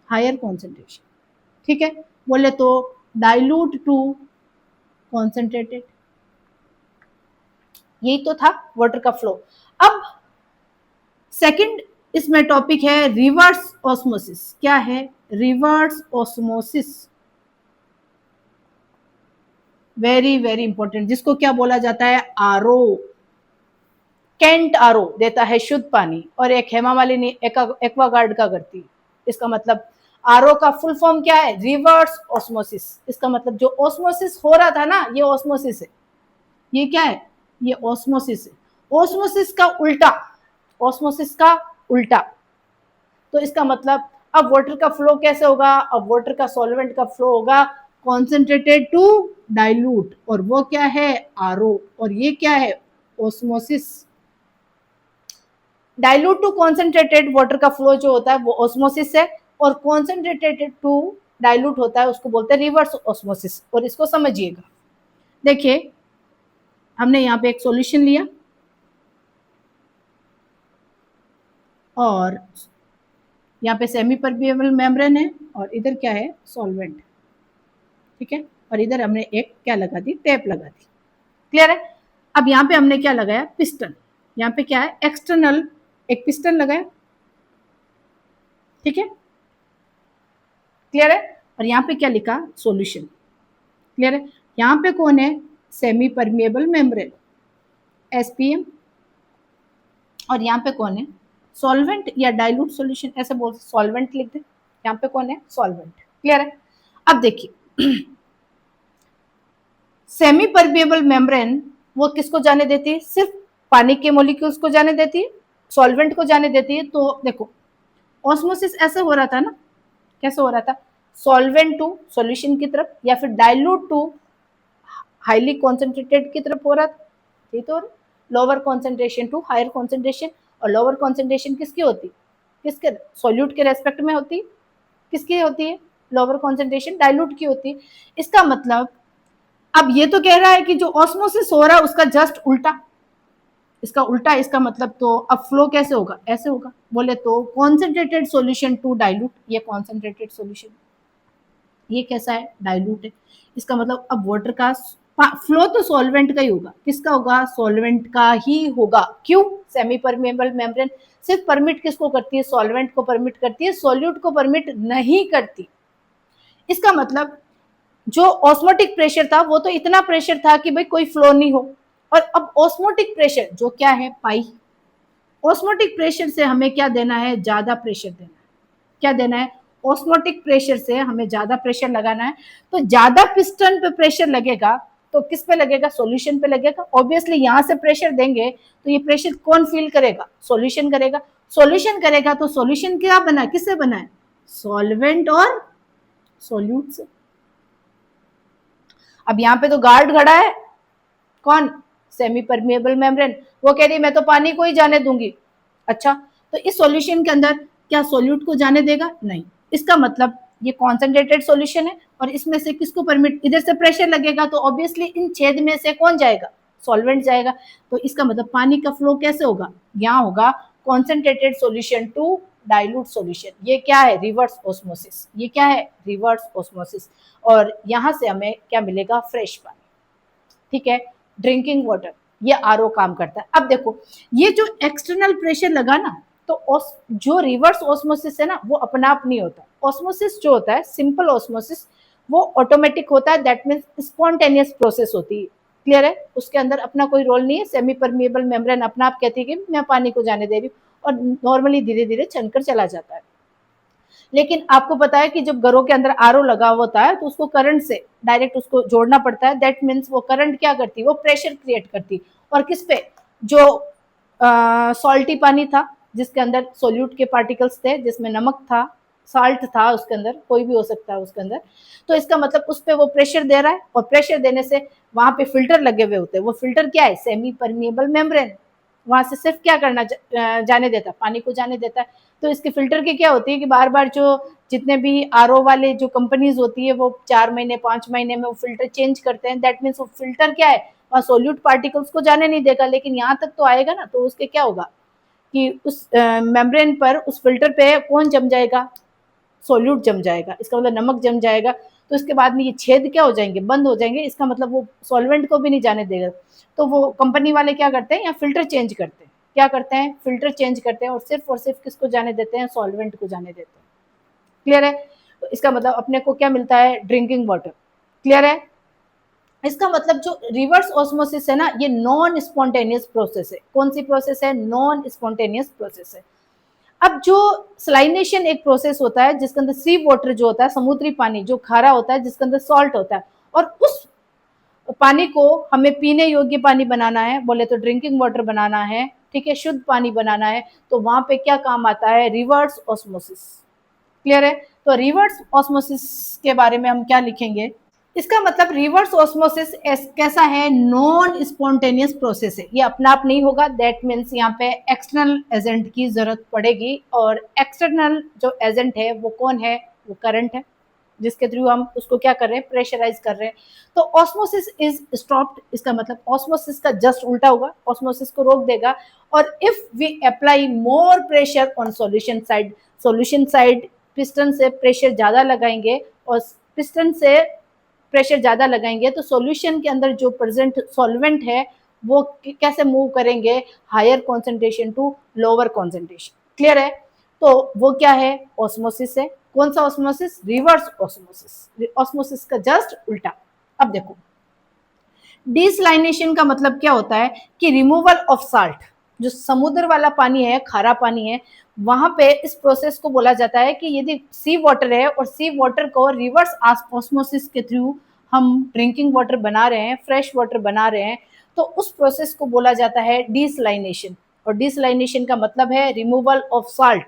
higher concentration, ठीक है। बोले तो डाइल्यूट टू कॉन्सेंट्रेटेड, यही तो था वाटर का फ्लो। अब सेकंड इसमें टॉपिक है रिवर्स ऑस्मोसिस। क्या है, reverse osmosis, very very important, जिसको क्या बोला जाता है, आरओ। कैंट आरओ देता है शुद्ध पानी और एक हेमा मालिनी एक्वागार्ड का करती है। इसका मतलब आरओ का फुल फॉर्म क्या है, रिवर्स ऑस्मोसिस। इसका मतलब जो ऑस्मोसिस हो रहा था ना, ये ऑस्मोसिस है, ये क्या है, ये ऑस्मोसिस है। ऑस्मोसिस का उल्टा, ऑस्मोसिस का उल्टा। तो इसका मतलब अब वाटर का फ्लो कैसे होगा, अब वाटर का सॉल्वेंट का फ्लो होगा कॉन्सेंट्रेटेड टू डाइल्यूट, और वो क्या है, आरओ, और ये क्या है, osmosis. Dilute to concentrated water का फ्लो जो होता है वो ऑस्मोसिस है, और कॉन्सेंट्रेटेड टू डाइल्यूट होता है उसको बोलते हैं रिवर्स ऑस्मोसिस। और इसको समझिएगा, देखिए हमने यहाँ पे एक सॉल्यूशन लिया और यहाँ पे सेमी परमिएबल मेम्ब्रेन है और इधर क्या है, सॉल्वेंट, ठीक है, और इधर हमने एक क्या लगा दी, टेप लगा दी, क्लियर है। अब यहाँ पे हमने क्या लगाया, पिस्टन, यहाँ पे क्या है, एक्सटर्नल एक पिस्टन लगाया, ठीक है, क्लियर है। और यहाँ पे क्या लिखा, सॉल्यूशन, क्लियर है। यहाँ पे कौन है, सेमी परमिएबल मेम्ब्रेन SPM, और यहाँ पे कौन है, सॉल्वेंट या डाइल्यूट सॉल्यूशन, ऐसे बोल, सॉल्वेंट लिख दे, यहाँ पे कौन है, सॉल्वेंट, क्लियर है। अब देखिए सेमी परमिएबल मेम्ब्रेन वो किसको जाने देती है, सिर्फ पानी के मॉलिक्यूल्स को जाने देती है, सॉल्वेंट को जाने देती है। तो देखो ऑस्मोसिस ऐसे हो रहा था ना, कैसे हो रहा था, सॉल्वेंट टू सॉल्यूशन की तरफ या फिर डाइल्यूट टू हाईली कॉन्सेंट्रेटेड की तरफ हो रहा था, ठीक, तो lower concentration to higher concentration. और लोअर कॉन्सेंट्रेशन किसकी होती, किसके, सॉल्यूट के रेस्पेक्ट में होती, किसकी होती है, लोअर कॉन्सेंट्रेशन डाइल्यूट की होती है। इसका मतलब अब ये तो कह रहा है कि जो ऑस्मोसिस हो रहा है उसका जस्ट उल्टा, इसका उल्टा, इसका मतलब तो अब फ्लो कैसे होगा, ऐसे होगा। बोले तो कॉन्सेंट्रेटेड सॉल्यूशन टू डाइल्यूट, ये कॉन्सेंट्रेटेड सॉल्यूशन, ये कैसा है, डाइल्यूट है। इसका मतलब अब वाटर का फ्लो तो सॉल्वेंट का ही होगा, किसका होगा, सॉल्वेंट का ही होगा। क्यों, सेमी परमिएबल मेम्ब्रेन सिर्फ परमिट किसको करती है, सॉल्वेंट को परमिट करती है, सॉल्यूट को परमिट नहीं करती। इसका मतलब जो ऑस्मोटिक प्रेशर था वो तो इतना प्रेशर था कि भाई कोई फ्लो नहीं हो, और अब ऑस्मोटिक प्रेशर जो क्या है, पाई, ऑस्मोटिक प्रेशर से हमें क्या देना है, ज्यादा प्रेशर देना है, क्या देना है, ऑस्मोटिक प्रेशर से हमें ज्यादा प्रेशर लगाना है। तो ज्यादा पिस्टन पे प्रेशर लगेगा तो किस पे लगेगा, सॉल्यूशन पे लगेगा। ऑब्वियसली यहाँ से प्रेशर देंगे तो ये प्रेशर कौन फील करेगा, सॉल्यूशन करेगा। सॉल्यूशन करेगा तो सॉल्यूशन क्या बना, किससे बना है, सॉल्वेंट और सॉल्यूट से। अब यहाँ पे तो गार्ड खड़ा है, कौन, सेमी परमिएबल मेम्ब्रेन, वो कह रही है मैं तो पानी को ही जाने दूंगी। अच्छा, तो इस सॉल्यूशन के अंदर क्या सॉल्यूट को जाने देगा, नहीं। इसका मतलब ये कॉन्सेंट्रेटेड सॉल्यूशन है और इसमें से किसको परमिट, इधर से प्रेशर लगेगा तो ऑब्वियसली इन छेद में से कौन जाएगा, सॉल्वेंट जाएगा। तो इसका मतलब पानी का फ्लो कैसे होगा, यहाँ होगा concentrated solution to dilute solution, ये क्या है, रिवर्स ऑस्मोसिस, ये क्या है, रिवर्स ऑस्मोसिस। और यहाँ से हमें क्या मिलेगा, फ्रेश पानी, ठीक है, ड्रिंकिंग वाटर, ये आरओ काम करता है। अब देखो ये जो एक्सटर्नल प्रेशर लगा ना, तो जो रिवर्स ऑस्मोसिस है ना वो अपना आप नहीं होता। ऑस्मोसिस जो होता है, सिंपल ऑस्मोसिस, वो ऑटोमेटिक होता है, दैट मीन्स स्पॉन्टेनियस प्रोसेस होती है। क्लियर है? उसके अंदर अपना कोई रोल नहीं है, सेमी परमिएबल मेम्ब्रेन अपना आप कहती है कि मैं पानी को जाने दे रही हूँ और नॉर्मली धीरे धीरे छनकर चला जाता है। लेकिन आपको पता है कि जब घरों के अंदर आरओ लगा हुआ होता है तो उसको करंट से डायरेक्ट उसको जोड़ना पड़ता है, दैट मीन्स वो करंट क्या करती है, वो प्रेशर क्रिएट करती है। और किस पे? जो सॉल्टी पानी था जिसके अंदर सोल्यूट के पार्टिकल्स थे, जिसमें नमक था, साल्ट था, उसके अंदर कोई भी हो सकता है उसके अंदर, तो इसका मतलब उस पर वो प्रेशर दे रहा है और प्रेशर देने से वहां पे फिल्टर लगे हुए होते हैं। वो फिल्टर क्या है? Semi permeable membrane. वहां से सिर्फ क्या करना जाने देता है, पानी को जाने देता है। तो इसके फिल्टर की क्या होती है कि बार बार जो जितने भी आरओ वाले जो कंपनीज होती है वो 4 महीने 5 महीने में वो फिल्टर चेंज करते हैं, दैट मीन्स वो फिल्टर क्या है, वहाँ सोल्यूट पार्टिकल्स को जाने नहीं देगा, लेकिन यहाँ तक तो आएगा ना। तो उसके क्या होगा कि उस मेम्ब्रेन पर, उस फिल्टर पे कौन जम जाएगा? सोल्यूट जम जाएगा, इसका मतलब नमक जम जाएगा। तो इसके बाद में ये छेद क्या हो जाएंगे? बंद हो जाएंगे। इसका मतलब वो सॉल्वेंट को भी नहीं जाने देगा। तो वो कंपनी वाले क्या करते हैं, या फिल्टर चेंज करते हैं। क्या करते हैं? फिल्टर चेंज करते हैं और सिर्फ किसको जाने देते हैं? सॉल्वेंट को जाने देते हैं। क्लियर है? तो इसका मतलब अपने को क्या मिलता है? Drinking water. क्लियर है? इसका मतलब जो रिवर्स ऑस्मोसिस है ना, ये नॉन स्पॉन्टेनियस प्रोसेस है। कौन सी प्रोसेस है? नॉन स्पॉन्टेनियस प्रोसेस है। अब जो सलाइनेशन एक प्रोसेस होता है जिसके अंदर सी वाटर जो होता है, समुद्री पानी जो खारा होता है, जिसके अंदर सॉल्ट होता है, और उस पानी को हमें पीने योग्य पानी बनाना है, बोले तो ड्रिंकिंग वाटर बनाना है, ठीक है, शुद्ध पानी बनाना है, तो वहां पे क्या काम आता है? Reverse osmosis. क्लियर है? तो रिवर्स ऑस्मोसिस के बारे में हम क्या लिखेंगे? इसका मतलब रिवर्स ऑस्मोसिस कैसा है? नॉन स्पॉन्टेनियस प्रोसेस है। ये अपना आप नहीं होगा, दैट मीन्स यहाँ पे एक्सटर्नल एजेंट की जरूरत पड़ेगी। और एक्सटर्नल जो एजेंट है वो कौन है? वो करंट है, जिसके थ्रू हम उसको क्या कर रहे हैं? प्रेशराइज कर रहे हैं। तो ऑस्मोसिस इज स्टॉप्ड। इसका मतलब ऑस्मोसिस का जस्ट उल्टा होगा, ऑस्मोसिस को रोक देगा। और if we apply more pressure on solution side piston से प्रेशर ज्यादा लगाएंगे और पिस्टन से प्रेशर ज्यादा लगाएंगे तो सॉल्यूशन के अंदर जो प्रेजेंट सॉल्वेंट है वो कैसे मूव करेंगे? Higher concentration to lower concentration. Clear है? तो वो क्या है? ऑस्मोसिस है। कौन सा ऑस्मोसिस? Reverse osmosis. ऑस्मोसिस का जस्ट उल्टा। अब देखो, डिसलाइनेशन का मतलब क्या होता है कि रिमूवल ऑफ साल्ट। जो समुद्र वाला पानी है, खारा पानी है, वहां पे इस प्रोसेस को बोला जाता है कि यदि सी वाटर है और सी वाटर को रिवर्स ऑस्मोसिस के थ्रू हम ड्रिंकिंग वाटर बना रहे हैं, फ्रेश वाटर बना रहे हैं, तो उस प्रोसेस को बोला जाता है डिसलाइनेशन। और डिसलाइनेशन का मतलब है रिमूवल ऑफ साल्ट।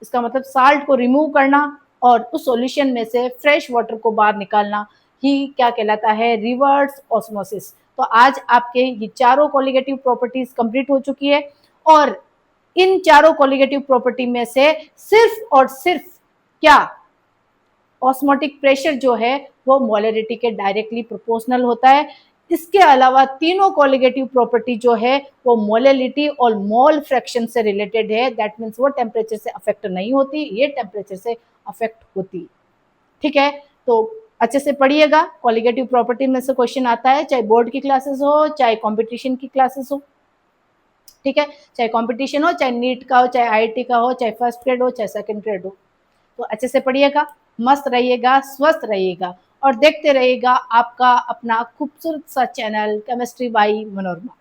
इसका मतलब साल्ट को रिमूव करना और उस सॉल्यूशन में से फ्रेश वाटर को बाहर निकालना ही क्या कहलाता है? Reverse osmosis. तो आज आपके ये चारों कोलिगेटिव प्रॉपर्टीज कंप्लीट हो चुकी है। और इन चारों कोलिगेटिव प्रॉपर्टी में से सिर्फ और सिर्फ क्या? ऑस्मोटिक प्रेशर जो है वो मोलरिटी के डायरेक्टली प्रोपोर्शनल होता है। इसके अलावा तीनों कोलिगेटिव प्रॉपर्टी जो है वो मोलरिटी और मोल फ्रैक्शन से रिलेटेड है, दैट मीन्स वो टेम्परेचर से अफेक्ट नहीं होती, ये टेम्परेचर से अफेक्ट होती। ठीक है? तो अच्छे से पढ़िएगा, कोलिगेटिव प्रॉपर्टी में से क्वेश्चन आता है, चाहे बोर्ड की क्लासेस हो चाहे कॉम्पिटिशन की क्लासेस हो। ठीक है? चाहे कॉम्पिटिशन हो, चाहे नीट का हो, चाहे आईआईटी का हो, चाहे फर्स्ट ग्रेड हो, चाहे सेकंड ग्रेड हो। तो अच्छे से पढ़िएगा, मस्त रहिएगा, स्वस्थ रहिएगा और देखते रहिएगा आपका अपना खूबसूरत सा चैनल केमिस्ट्री बाई मनोरमा।